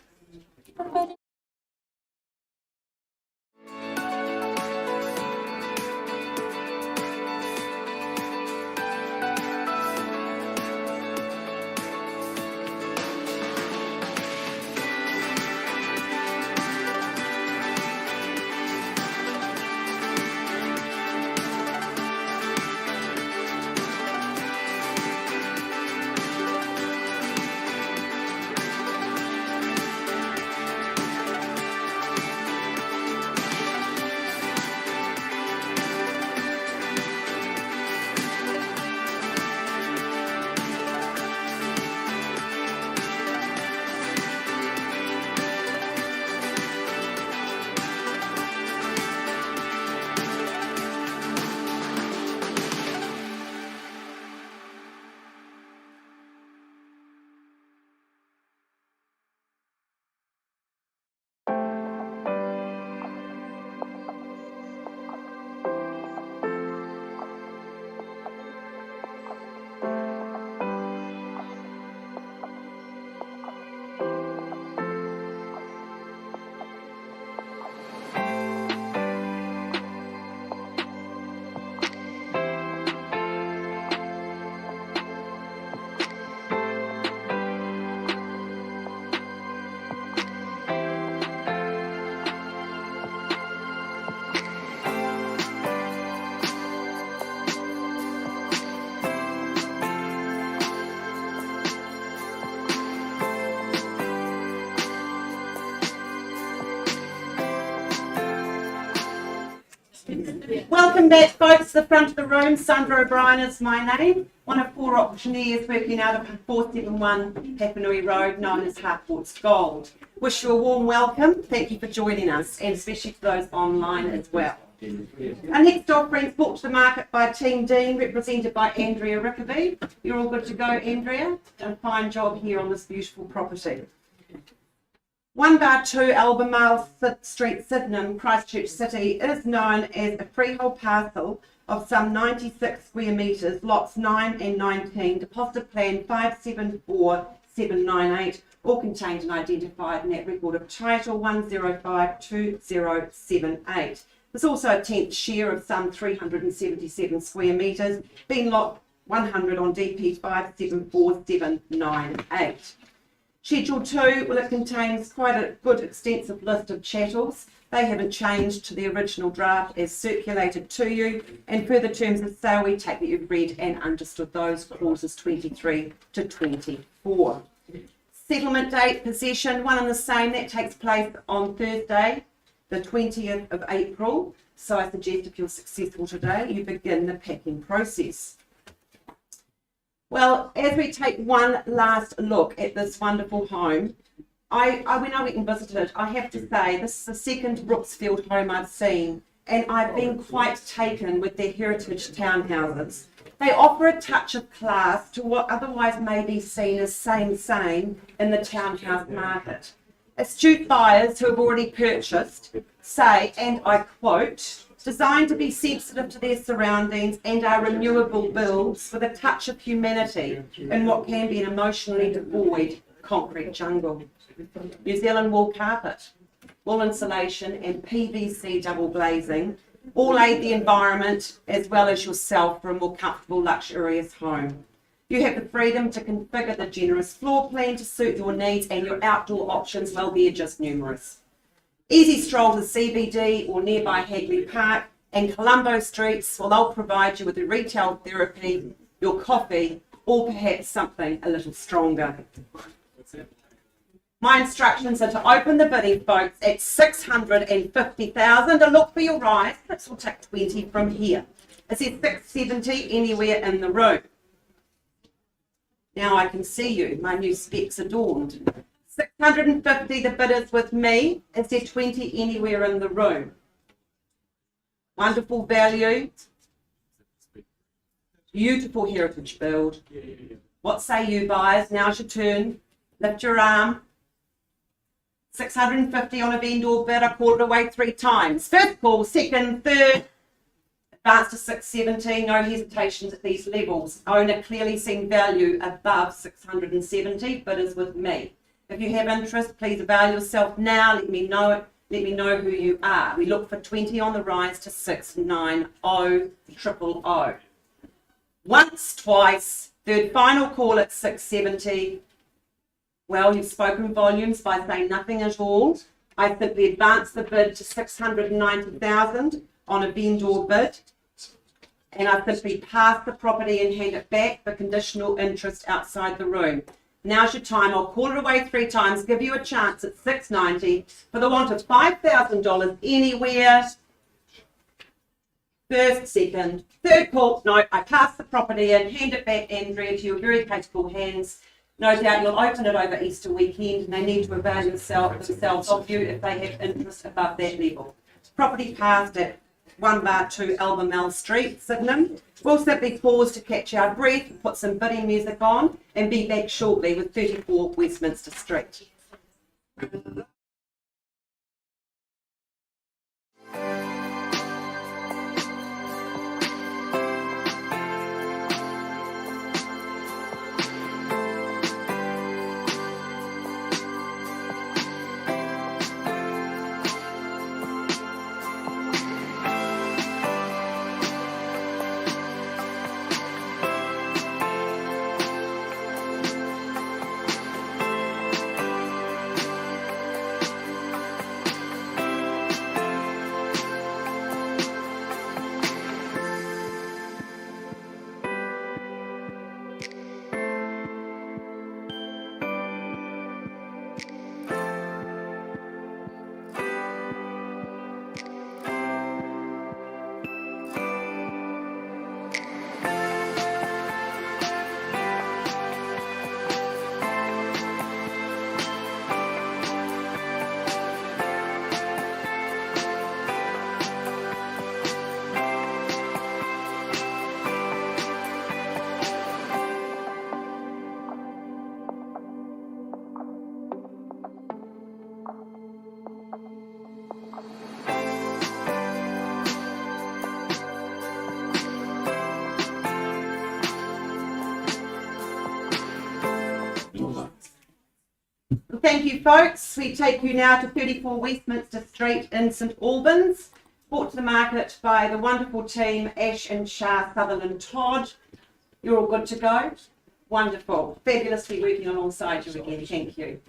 Welcome back, folks, to the front of the room. Sandra O'Brien is my name, one of 4 auctioneers working out of 471 Papanui Road, known as Harcourts Gold. Wish you a warm welcome. Thank you for joining us, and especially for those online as well. Our next offering is brought to the market by Team Dean, represented by Andrea Rickaby. You're all good to go, Andrea. Done a fine job here on this beautiful property. 1-2 Albemarle Street, Sydenham, Christchurch City, is known as a freehold parcel of some 96 square metres, lots 9 and 19, deposit plan 574798, all contained and identified in that record of title 1052078. There's also a 10th share of some 377 square metres, being lot 100 on DP 574798. Schedule 2, well, it contains quite a good extensive list of chattels. They haven't changed to the original draft as circulated to you, and further terms of sale we take that you've read and understood those, clauses 23 to 24. Settlement date, possession, one and the same, that takes place on Thursday, the 20th of April. So I suggest if you're successful today, you begin the packing process. Well, as we take one last look at this wonderful home, when I went and visited, I have to say this is the second Brooksfield home I've seen, and I've been quite taken with their heritage townhouses. They offer a touch of class to what otherwise may be seen as same in the townhouse market. Astute buyers who have already purchased say, and I quote, designed to be sensitive to their surroundings and are renewable builds with a touch of humanity in what can be an emotionally devoid concrete jungle. New Zealand wool carpet, wool insulation and PVC double glazing all aid the environment as well as yourself for a more comfortable, luxurious home. You have the freedom to configure the generous floor plan to suit your needs, and your outdoor options, well, they're just numerous. Easy stroll to CBD or nearby Hagley Park, and Colombo streets, well, they'll provide you with the retail therapy, your coffee, or perhaps something a little stronger. My instructions are to open the bidding, folks, at 650,000 and look for your rise. This will take 20 from here. It says 670 anywhere in the room. Now I can see you. My new specs adorned. 650, the bidders with me. Is there 20 anywhere in the room? Wonderful value. Beautiful heritage build. What say you, buyers? Now's your turn. Lift your arm. 650 on a vendor bid. I call it away 3 times. First call, second, third. Advance to 670. No hesitations at these levels. Owner clearly seeing value above 670. Bidders with me. If you have interest, please avail yourself now. Let me know it. Let me know who you are. We look for 20 on the rise to 690,000. Once, twice. Third final call at 670. Well, you've spoken volumes by saying nothing at all. I simply advance the bid to 690,000 on a vendor bid. And I simply pass the property and hand it back for conditional interest outside the room. Now's your time. I'll call it away 3 times, give you a chance at 690 for the want of $5,000 anywhere. First, second, third call. No, I pass the property in, hand it back, Andrea, to your very capable hands. No doubt you'll open it over Easter weekend and they need to avail themselves of you if they have interest above that level. Property passed at 1-2 Almanel Street, Sydenham. We'll simply pause to catch our breath, put some bidding music on and be back shortly with 34 Westminster Street. Thank you, folks. We take you now to 34 Westminster Street in St Albans, brought to the market by the wonderful team Ash and Shah Sutherland Todd. You're all good to go? Wonderful. Fabulously working alongside you again. Thank you.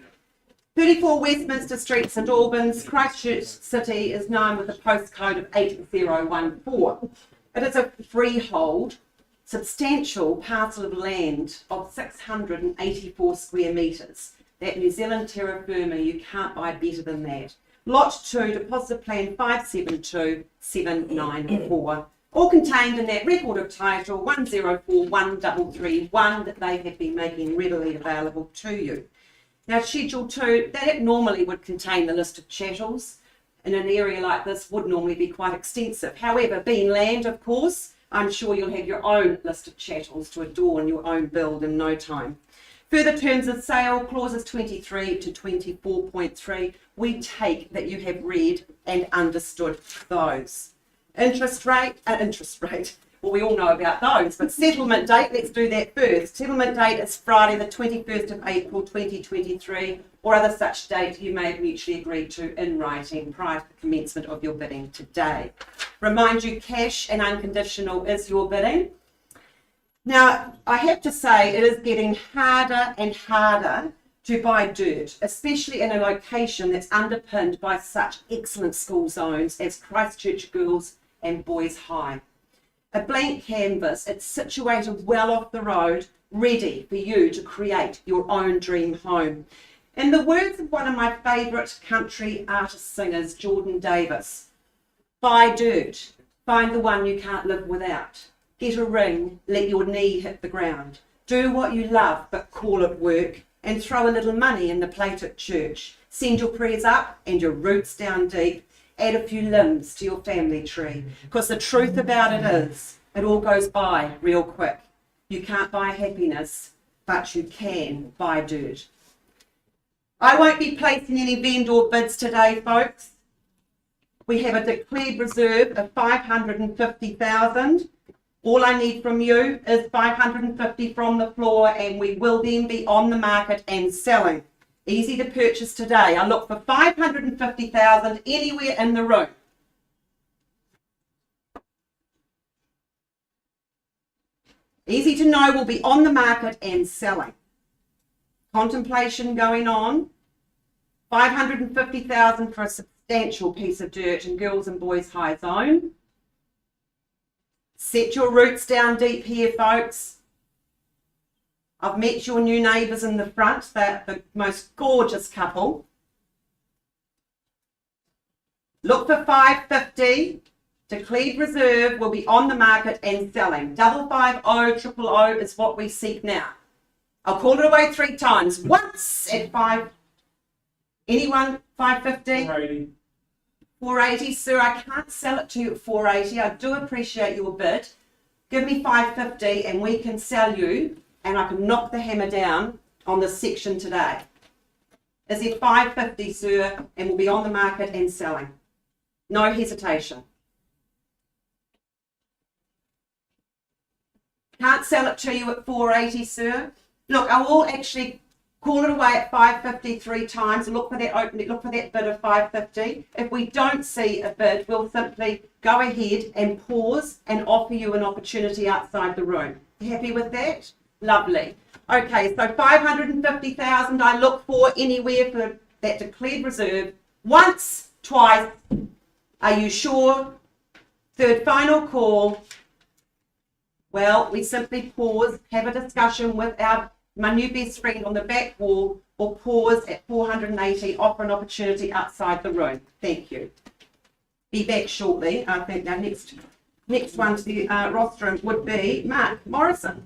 34 Westminster Street, St Albans, Christchurch City is known with a postcode of 8014. It is a freehold, substantial parcel of land of 684 square metres. That New Zealand terra firma, you can't buy better than that. Lot 2, deposit plan 572794. All contained in that record of title 10413331 that they have been making readily available to you. Now, Schedule 2, that normally would contain the list of chattels. In an area like this would normally be quite extensive. However, being land, of course, I'm sure you'll have your own list of chattels to adorn your own build in no time. Further terms of sale, clauses 23 to 24.3, we take that you have read and understood those. Interest rate, well, we all know about those, but settlement date, let's do that first. Settlement date is Friday the 21st of April 2023, or other such date you may have mutually agreed to in writing prior to the commencement of your bidding today. Remind you, cash and unconditional is your bidding. Now, I have to say it is getting harder and harder to buy dirt, especially in a location that's underpinned by such excellent school zones as Christchurch Girls and Boys High. A blank canvas, it's situated well off the road, ready for you to create your own dream home. In the words of one of my favourite country artist singers, Jordan Davis, buy dirt, find the one you can't live without. Get a ring, let your knee hit the ground. Do what you love, but call it work, and throw a little money in the plate at church. Send your prayers up and your roots down deep. Add a few limbs to your family tree. Because the truth about it is, it all goes by real quick. You can't buy happiness, but you can buy dirt. I won't be placing any vendor bids today, folks. We have a declared reserve of 550,000. All I need from you is 550 from the floor, and we will then be on the market and selling. Easy to purchase today. I look for 550,000 anywhere in the room. Easy to know we'll be on the market and selling. Contemplation going on. 550,000 for a substantial piece of dirt in Girls and Boys High Zone. Set your roots down deep here, folks. I've met your new neighbours in the front. They're the most gorgeous couple. Look for 550. Declared reserve will be on the market and selling. 550 000 is what we seek now. I'll call it away 3 times. Once at 5. Anyone 550? 480. 480, sir. I can't sell it to you at 480. I do appreciate your bid. Give me 550 and we can sell you, and I can knock the hammer down on this section today. Is it 550, sir? And we'll be on the market and selling. No hesitation. Can't sell it to you at 480, sir. Look, I will actually call it away at 550 3 times. Look for that opening, look for that bid of 550. If we don't see a bid, we'll simply go ahead and pause and offer you an opportunity outside the room. Happy with that? Lovely. Okay, so 550,000 I look for anywhere for that declared reserve. Once, twice. Are you sure? Third final call. Well, we simply pause, have a discussion with my new best friend on the back wall, or pause at 480, offer an opportunity outside the room. Thank you. Be back shortly. I think our next one to the rostrum would be Mark Morrison.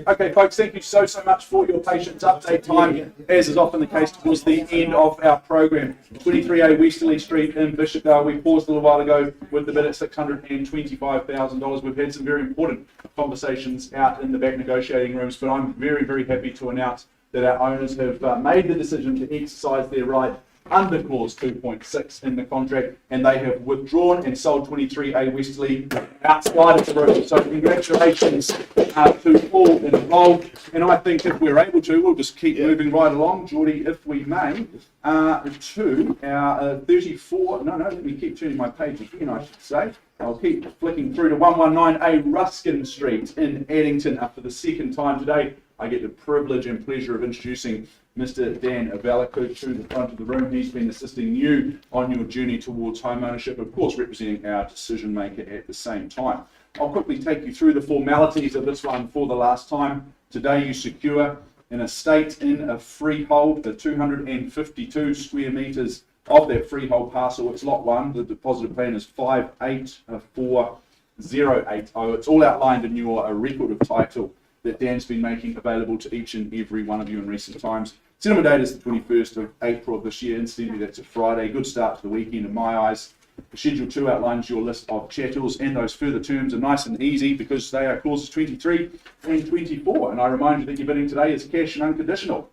Okay, folks, thank you so much for your patience. Update time, as is often the case, towards the end of our program. 23A Westerly Street in Bishopdale. We paused a little while ago with the bid at $625,000. We've had some very important conversations out in the back negotiating rooms, but I'm very, very happy to announce that our owners have made the decision to exercise their right under clause 2.6 in the contract, and they have withdrawn and sold 23A Westerly outside of the room. So congratulations to all involved. And I think if we're able to, we'll just keep moving right along, Geordie, if we may, to our 34, let me keep turning my page again, I should say. I'll keep flicking through to 119A Ruskin Street in Addington. For the second time today, I get the privilege and pleasure of introducing Mr. Dan Avalaku to the front of the room. He's been assisting you on your journey towards home ownership, of course representing our decision maker at the same time. I'll quickly take you through the formalities of this one for the last time. Today you secure an estate in a freehold, the 252 square metres of that freehold parcel. It's lot 1. The deposited plan is 584080. It's all outlined in your record of title that Dan's been making available to each and every one of you in recent times. Settlement date is the 21st of April of this year. Incidentally, that's a Friday. Good start to the weekend in my eyes. Schedule 2 outlines your list of chattels, and those further terms are nice and easy because they are clauses 23 and 24. And I remind you that your bidding today is cash and unconditional.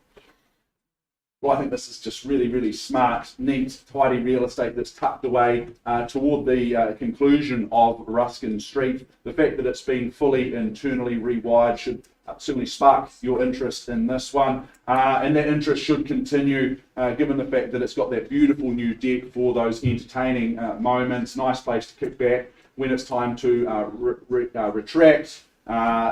Well, I think this is just really, really smart, neat, tidy real estate that's tucked away toward the conclusion of Ruskin Street. The fact that it's been fully internally rewired should certainly spark your interest in this one, and that interest should continue given the fact that it's got that beautiful new deck for those entertaining moments. Nice place to kick back when it's time to retract.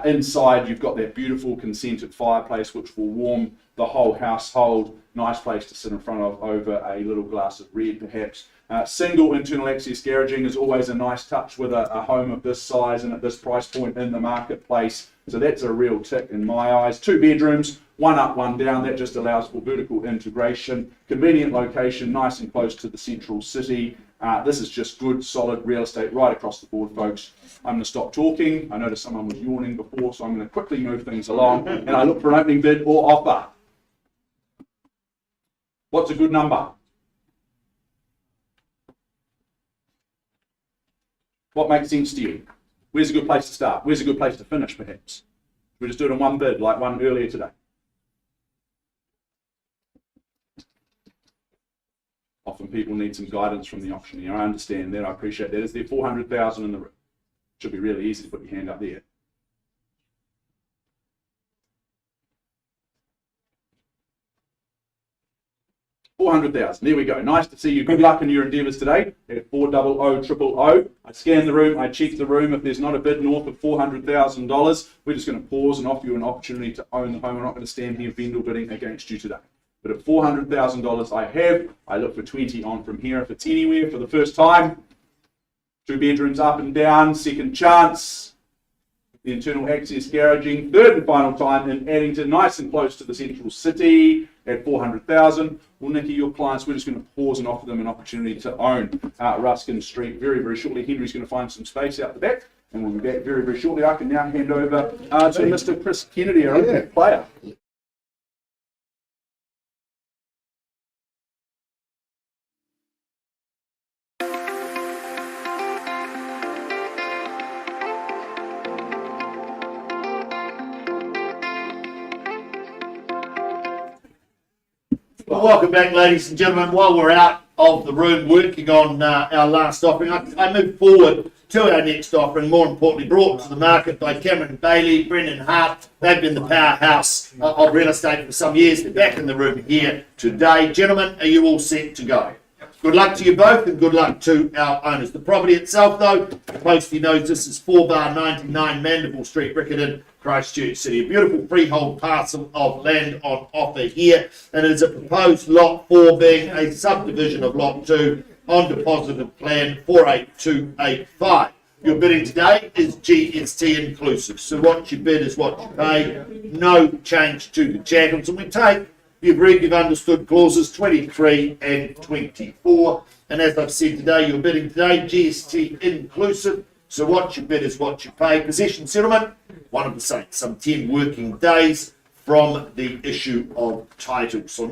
Inside you've got that beautiful consented fireplace which will warm the whole household. Nice place to sit in front of over a little glass of red perhaps. Single internal access garaging is always a nice touch with a home of this size and at this price point in the marketplace. So that's a real tick in my eyes. 2 bedrooms, 1 up, 1 down. That just allows for vertical integration. Convenient location, nice and close to the central city. This is just good, solid real estate right across the board, folks. I'm going to stop talking. I noticed someone was yawning before, so I'm going to quickly move things along. And I look for an opening bid or offer. What's a good number? What makes sense to you? Where's a good place to start? Where's a good place to finish, perhaps? We just do it in one bid, like one earlier today. Often people need some guidance from the auctioneer. I understand that. I appreciate that. Is there 400,000 in the room? Should be really easy to put your hand up there. $400,000. There we go. Nice to see you. Good luck in your endeavours today at 400,000. I scan the room. I check the room. If there's not a bid north of $400,000, we're just going to pause and offer you an opportunity to own the home. We're not going to stand here vendor bidding against you today. But at $400,000 I look for 20 on from here. If it's anywhere for the first time, 2 bedrooms up and down, second chance. The internal access garaging, third and final time in Addington, nice and close to the central city at 400,000. Well, Nikki, your clients, we're just going to pause and offer them an opportunity to own Ruskin Street very, very shortly. Henry's going to find some space out the back, and we'll be back very, very shortly. I can now hand over to Mr. Chris Kennedy, our opening player. Well, welcome back, ladies and gentlemen. While we're out of the room working on our last offering, I move forward to our next offering, more importantly brought to the market by Cameron Bailey, Brendan Hart. They've been the powerhouse of real estate for some years. They're back in the room here today. Gentlemen, are you all set to go? Good luck to you both and good luck to our owners. The property itself, though, the postie knows this is 4/99 Mandeville Street, Riccarton, Christchurch City. A beautiful freehold parcel of land on offer here, and it is a proposed lot 4 being a subdivision of lot 2 on deposited plan 48285. Your bidding today is GST inclusive, so what you bid is what you pay. No change to the chattels, and we take, you've read, you've understood clauses 23 and 24, and as I've said today, your bidding today, GST inclusive, So what you bid is what you pay. Possession settlement, one of the same, some 10 working days from the issue of title. So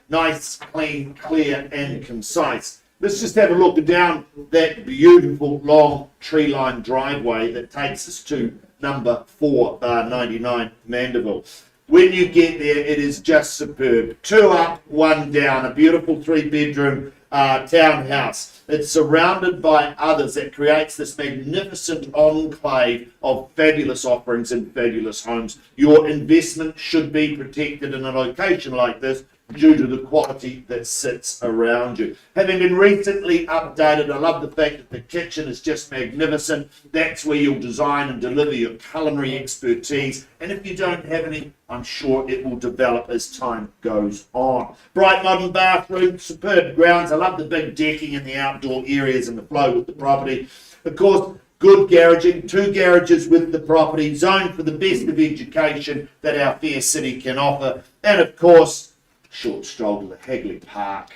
nice, clean, clear and concise. Let's just have a look down that beautiful long tree-lined driveway that takes us to number 499 Mandeville. When you get there, it is just superb. 2 up, 1 down, a beautiful 3-bedroom townhouse. It's surrounded by others that creates this magnificent enclave of fabulous offerings and fabulous homes. Your investment should be protected in a location like this due to the quality that sits around you. Having been recently updated, I love the fact that the kitchen is just magnificent. That's where you'll design and deliver your culinary expertise. And if you don't have any, I'm sure it will develop as time goes on. Bright modern bathroom, superb grounds. I love the big decking in the outdoor areas and the flow with the property. Of course, good garaging, 2 garages with the property, zoned for the best of education that our fair city can offer. And of course, short stroll to the Hagley Park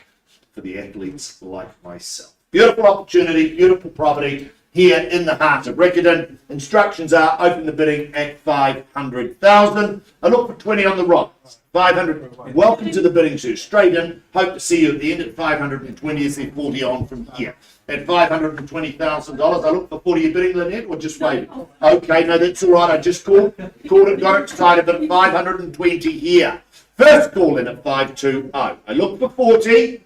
for the athletes like myself. Beautiful opportunity, beautiful property here in the heart of Riccarton. Instructions are open the bidding at 500,000. I look for 20 on the rock. 500. Welcome to the bidding, sir. Straight in. Hope to see you at the end at 520 as they're 40 on from here. At $520,000, I look for 40 a bidding, Lynette, or just waiting? Okay, no, that's all right. I just called it, got it started, but 520 here. First call in at 520. I look for 40.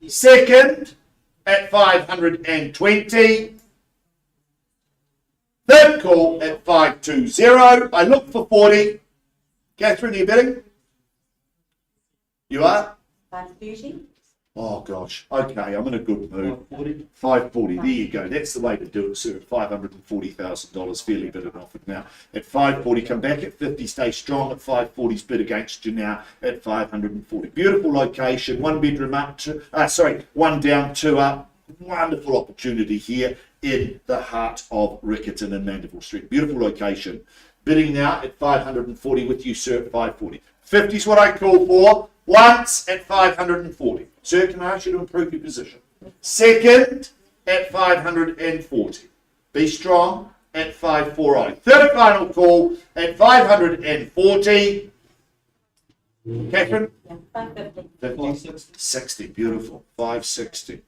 Second at 520. Third call at 520. I look for 40. Catherine, are you bidding? You are? 530. Oh gosh. Okay, I'm in a good mood. 540. There you go. That's the way to do it, sir. $540,000 fairly bid and offered now. At 540, come back at 50. Stay strong at 540's bid against you now at 540. Beautiful location. 1 bedroom up. 1 down, 2 up. Wonderful opportunity here in the heart of Riccarton and Mandeville Street. Beautiful location. Bidding now at 540 with you, sir, at 540. 50 is what I call for. Once at 540. Sir, can I ask you to improve your position? Second at 540. Be strong at 540. Third final call at 540. Catherine? 550. 60. Beautiful. 560.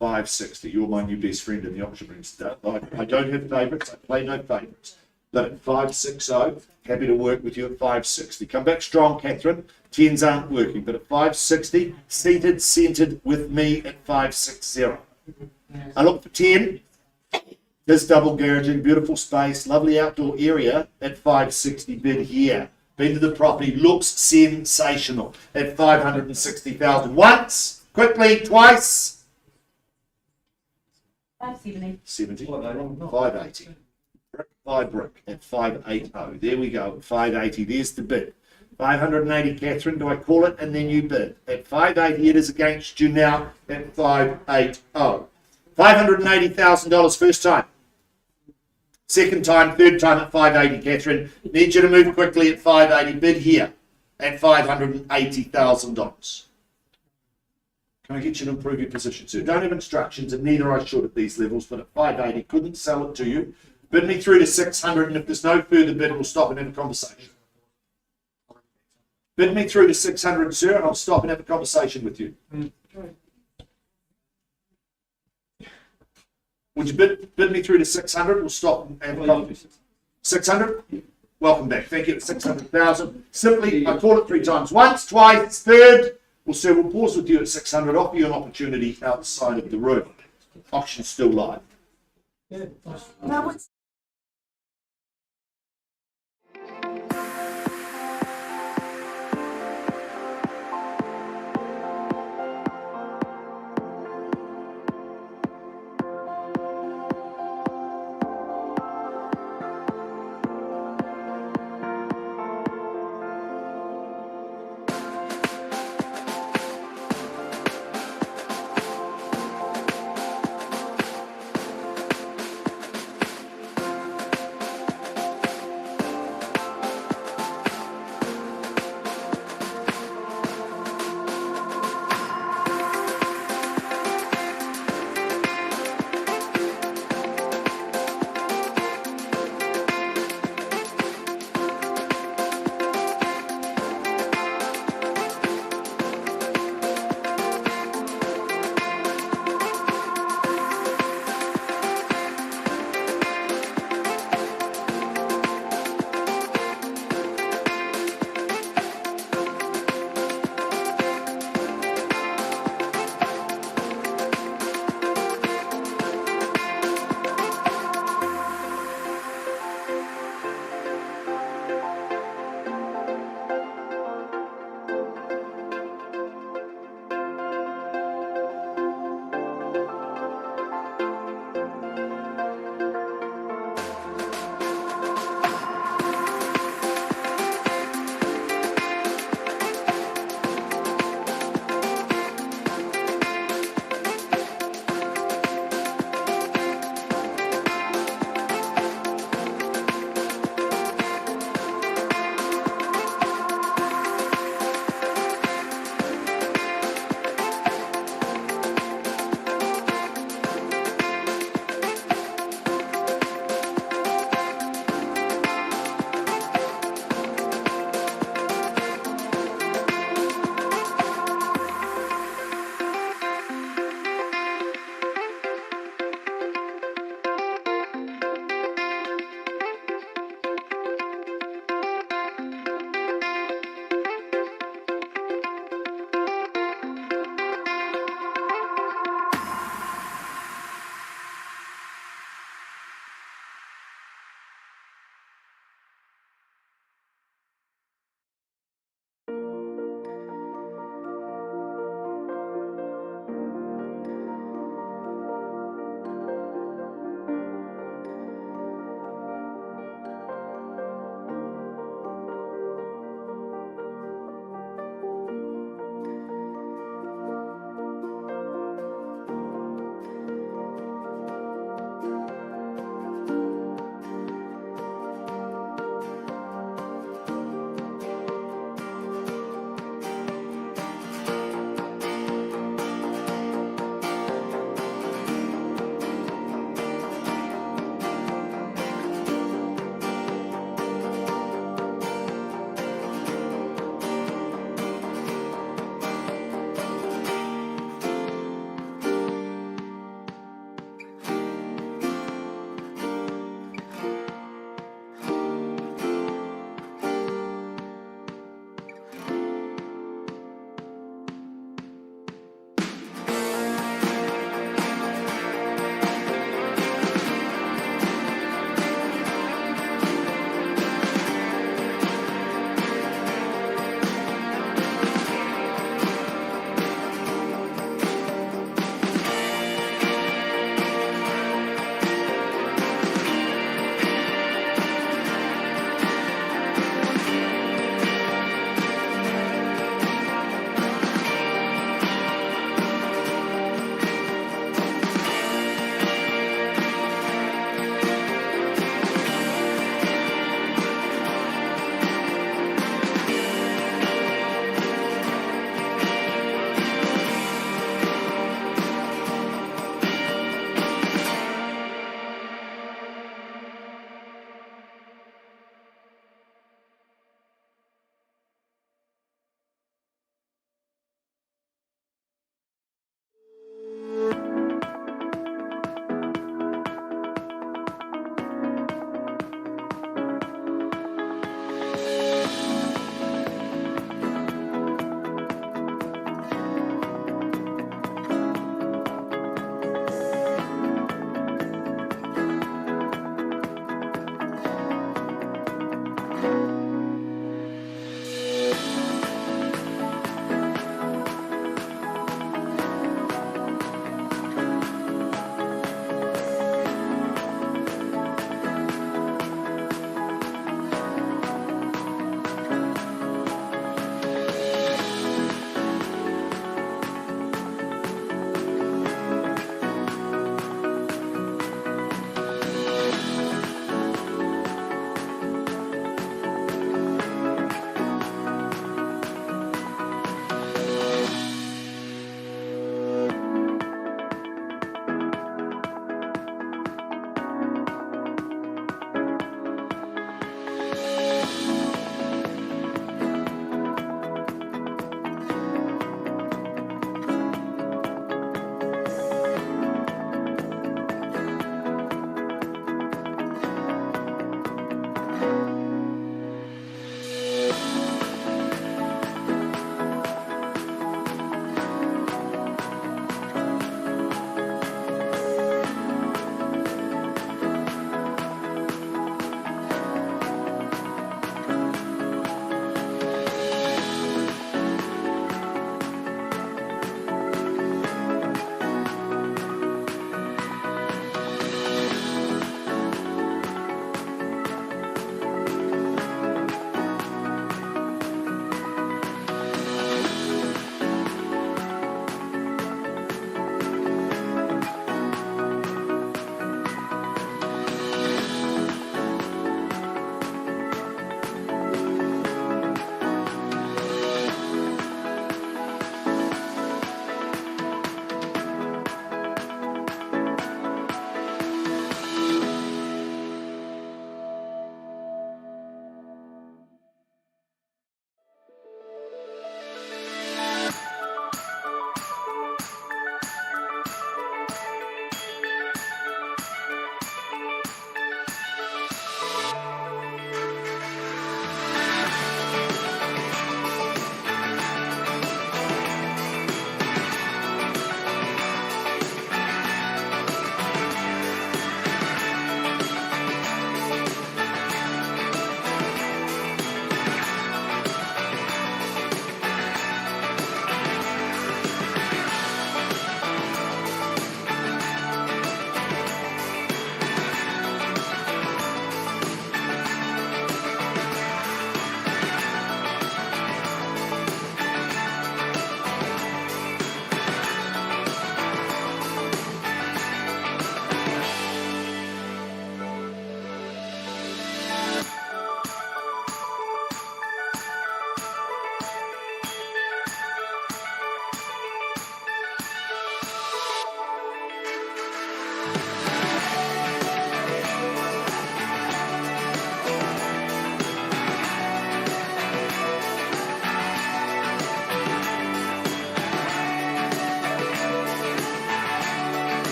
560. You're my new best friend in the auction room today. I don't have favourites. I play no favourites. But at 560, happy to work with you at 560. Come back strong, Catherine. 10s aren't working, but at 560, seated, centred with me at 560. I look for 10. This double garaging, beautiful space, lovely outdoor area at 560 bid here. Been to the property, looks sensational at 560,000. Once, quickly, twice. 570. 70. 580. Brick by brick at 580. There we go, 580. There's the bid. 580, Catherine. Do I call it and then you bid? At 580, it is against you now at 580. $580,000 first time. Second time, third time at 580, Catherine. Need you to move quickly at 580. Bid here at $580,000. Can I get you to improve your position, sir? Don't have instructions, and neither I should at these levels, but at 580, couldn't sell it to you. Bid me through to 600, and if there's no further bid, we'll stop and have a conversation. Bid me through to 600, sir, and I'll stop and have a conversation with you. Would you bid me through to 600? We'll stop and have a conversation. 600? Welcome back. Thank you. 600,000. Simply, I call it 3 times. Once, twice, third. Well, sir, we'll pause with you at 600. Offer you an opportunity outside of the room. Option's still live. Now, what's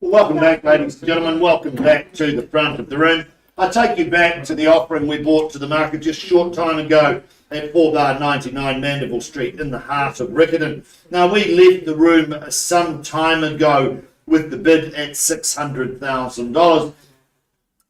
Well, welcome back, ladies and gentlemen. Welcome back to the front of the room. I take you back to the offering we brought to the market just a short time ago at 499 Mandeville Street in the heart of Riccarton. Now, we left the room some time ago with the bid at $600,000.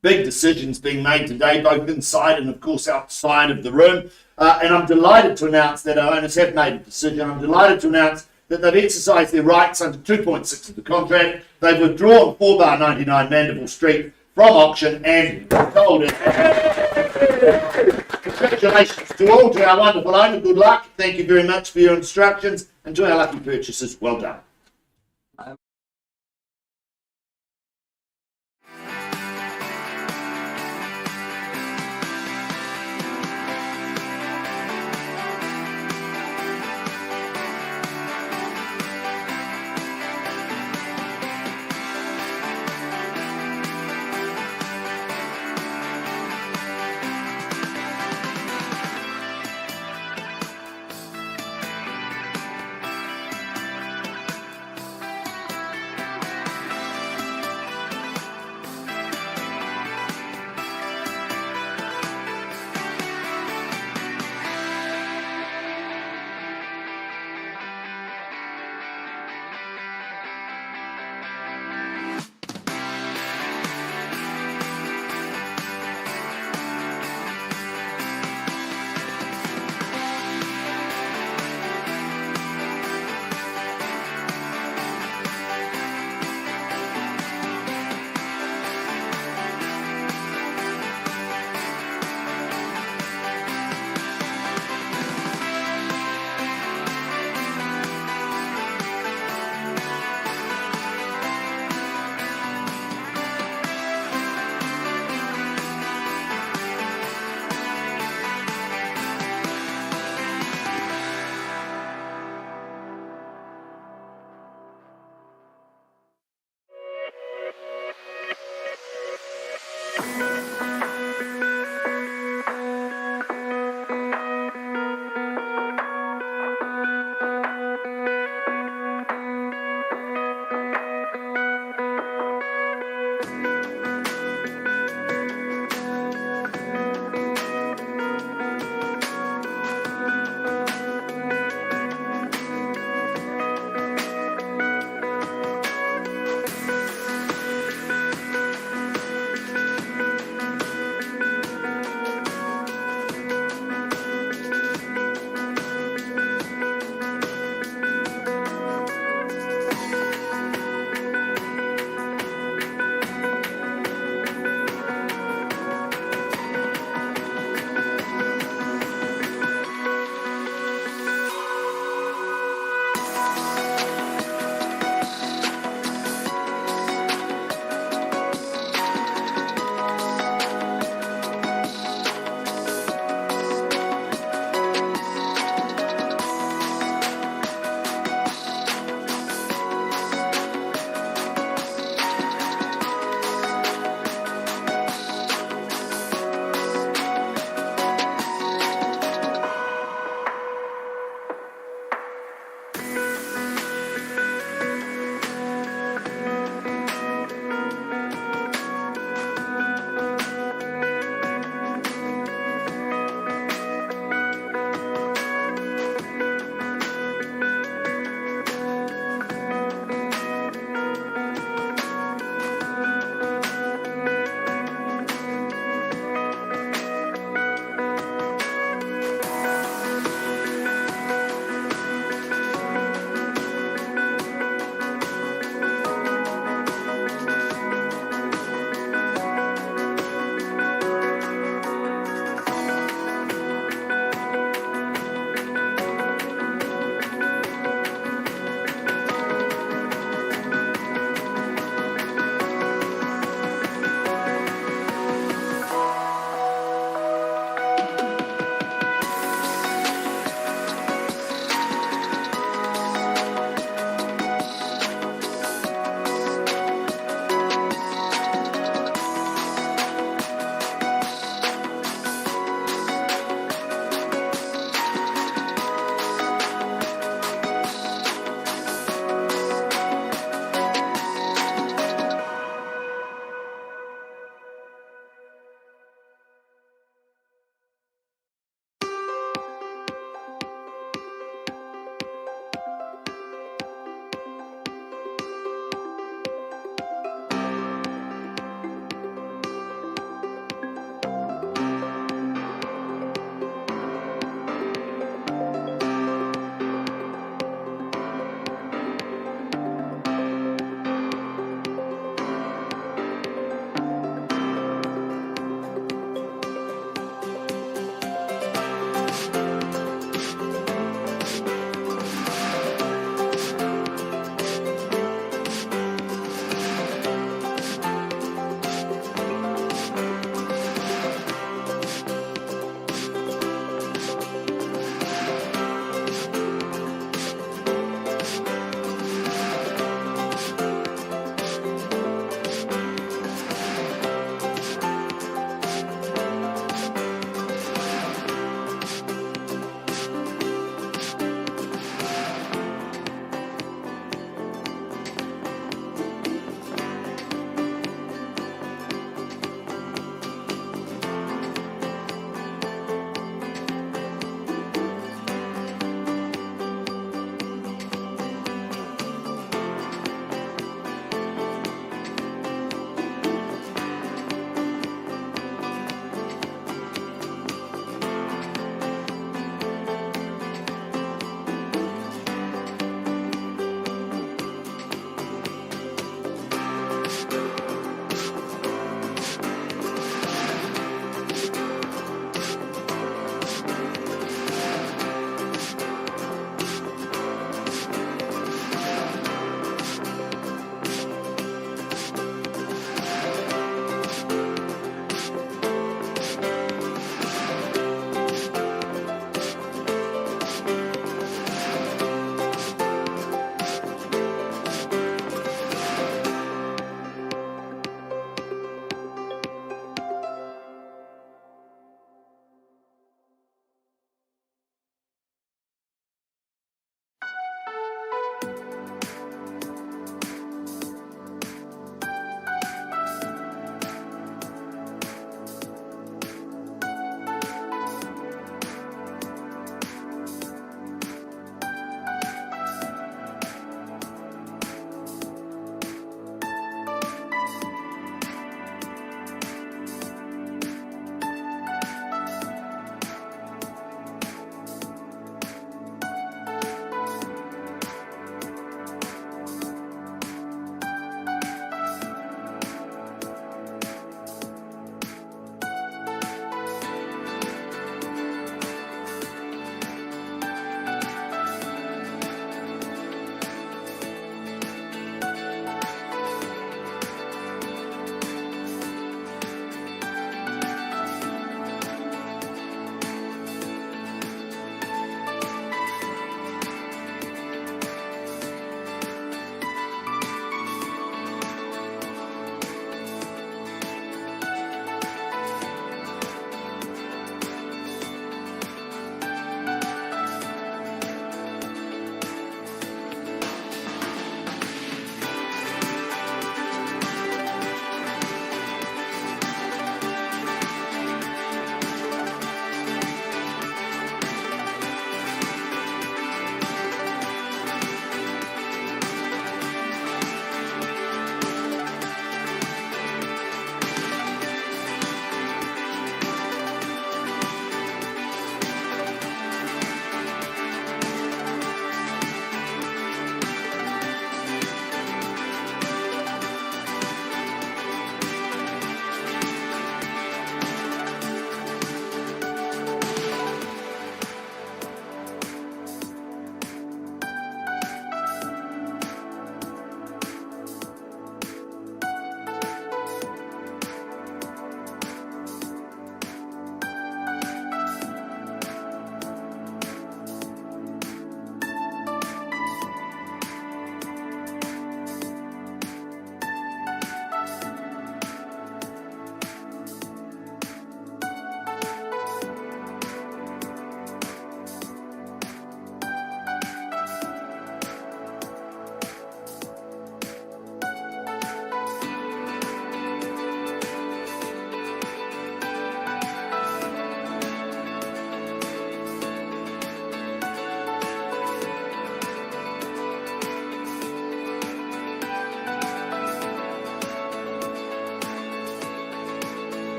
Big decisions being made today, both inside and, of course, outside of the room. And I'm delighted to announce that our owners have made a decision. I'm delighted to announce that they've exercised their rights under 2.6 of the contract. They've withdrawn 499 Mandeville Street from auction and sold it. Congratulations to all, to our wonderful owner. Good luck. Thank you very much for your instructions. And to our lucky purchasers, well done.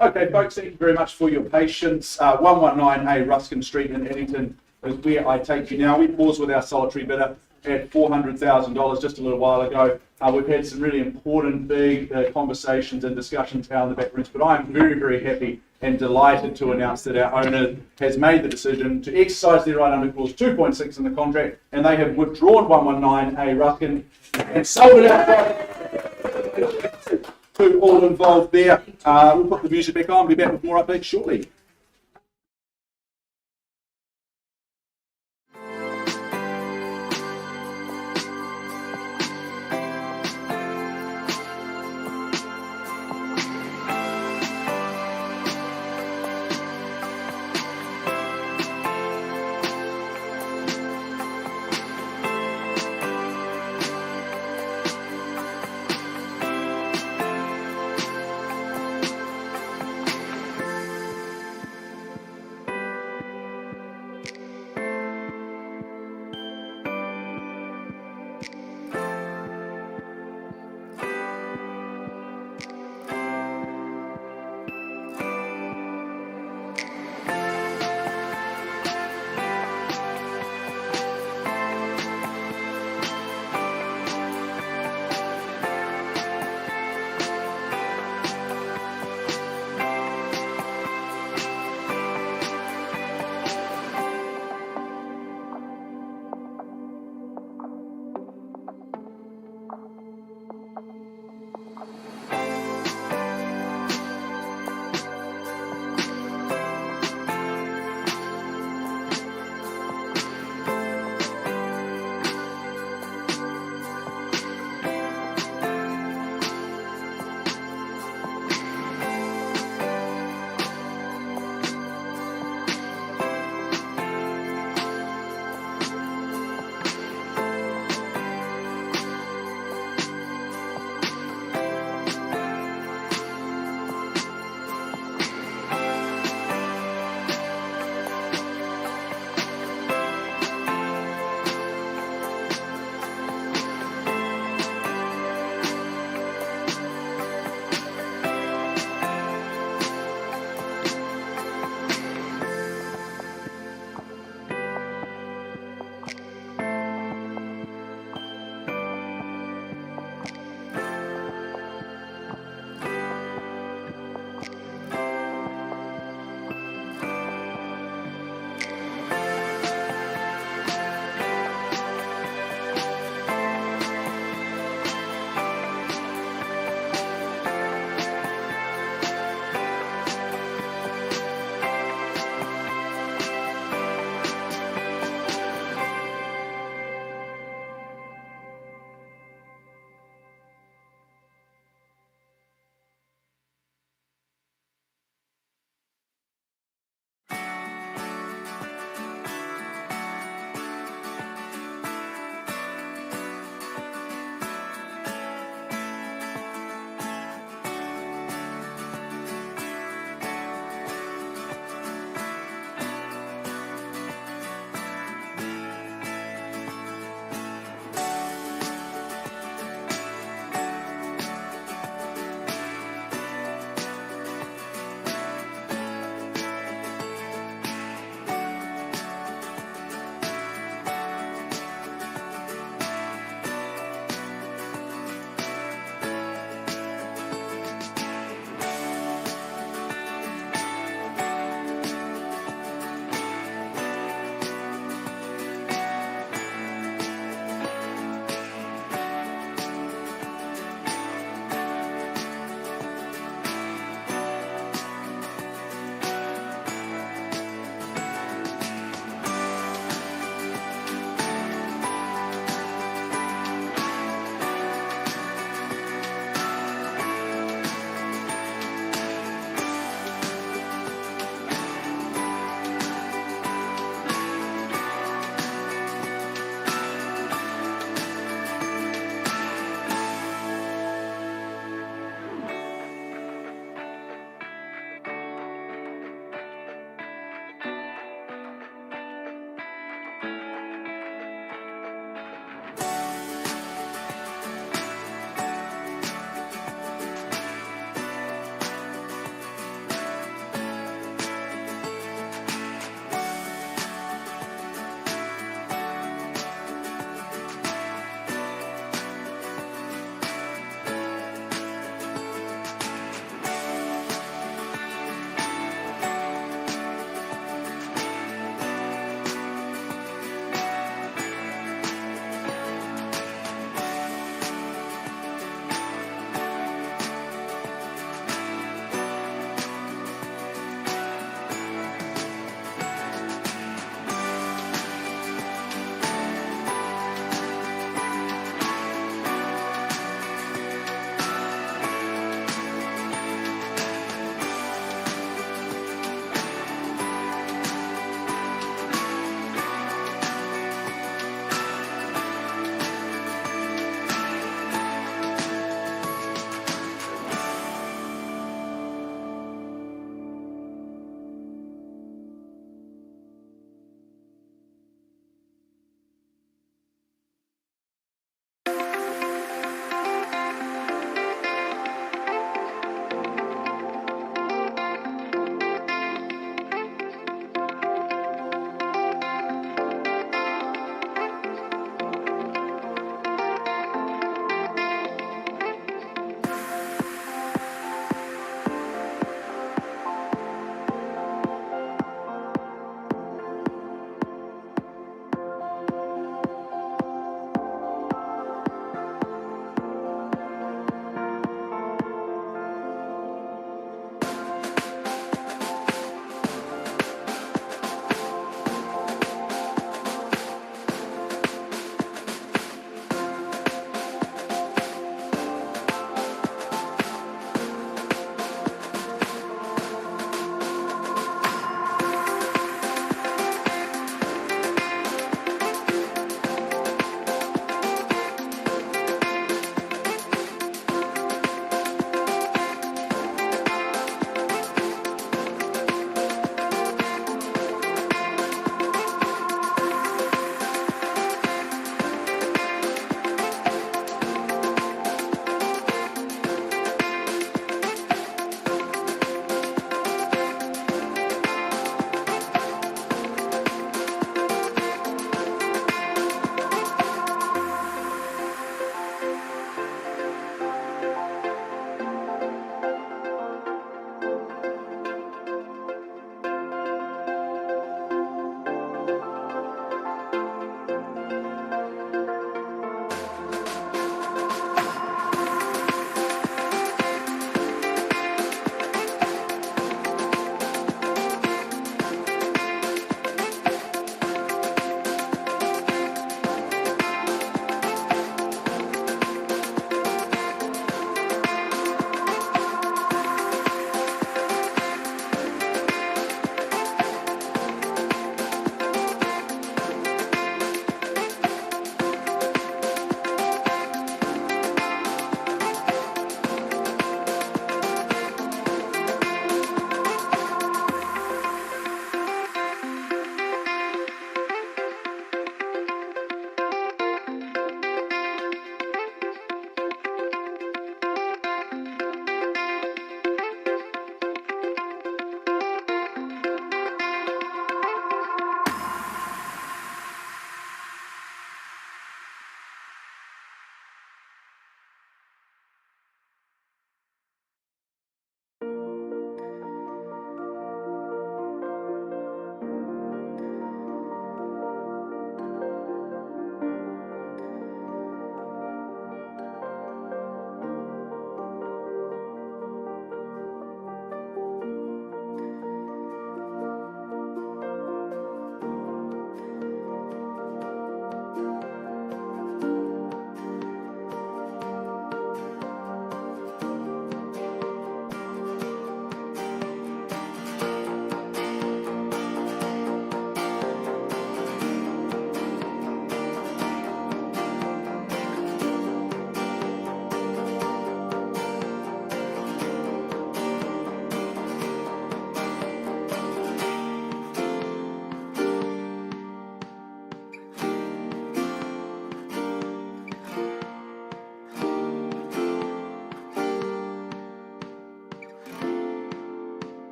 Okay, folks, thank you very much for your patience. 119A Ruskin Street in Eddington is where I take you now. We paused with our solitary bidder at $400,000 just a little while ago. We've had some really important, big conversations and discussions out in the back rooms, but I'm very, very happy and delighted to announce that our owner has made the decision to exercise their right under clause 2.6 in the contract, and they have withdrawn 119A Ruskin and sold it out to all involved there. We'll put the music back on. We'll be back with more updates shortly.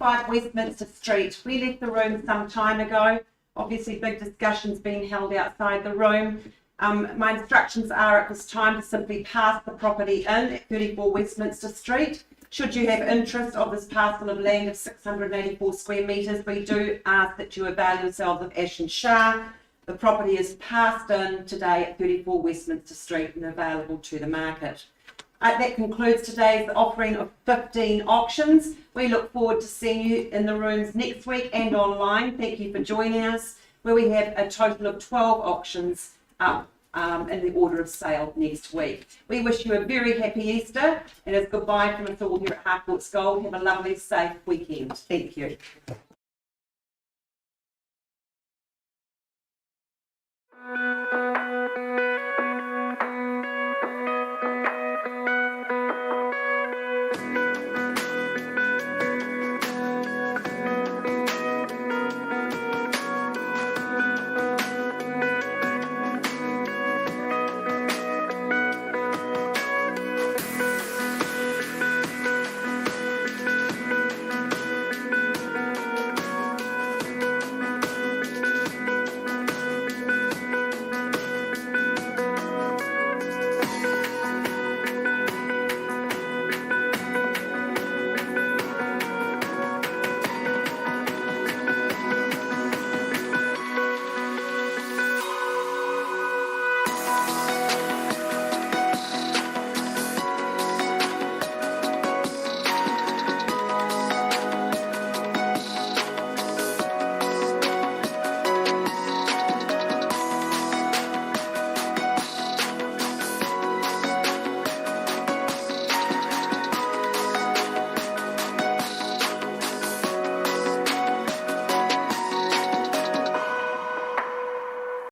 5 Westminster Street. We left the room some time ago. Obviously, big discussions being held outside the room. My instructions are at this time to simply pass the property in at 34 Westminster Street. Should you have interest of this parcel of land of 684 square metres, we do ask that you avail yourselves of Ash and Shah. The property is passed in today at 34 Westminster Street and available to the market. That concludes today's offering of 15 auctions. We look forward to seeing you in the rooms next week and online. Thank you for joining us, where we have a total of 12 auctions up in the order of sale next week. We wish you a very happy Easter, and as goodbye from us all here at Harcourts Gold. Have a lovely, safe weekend. Thank you.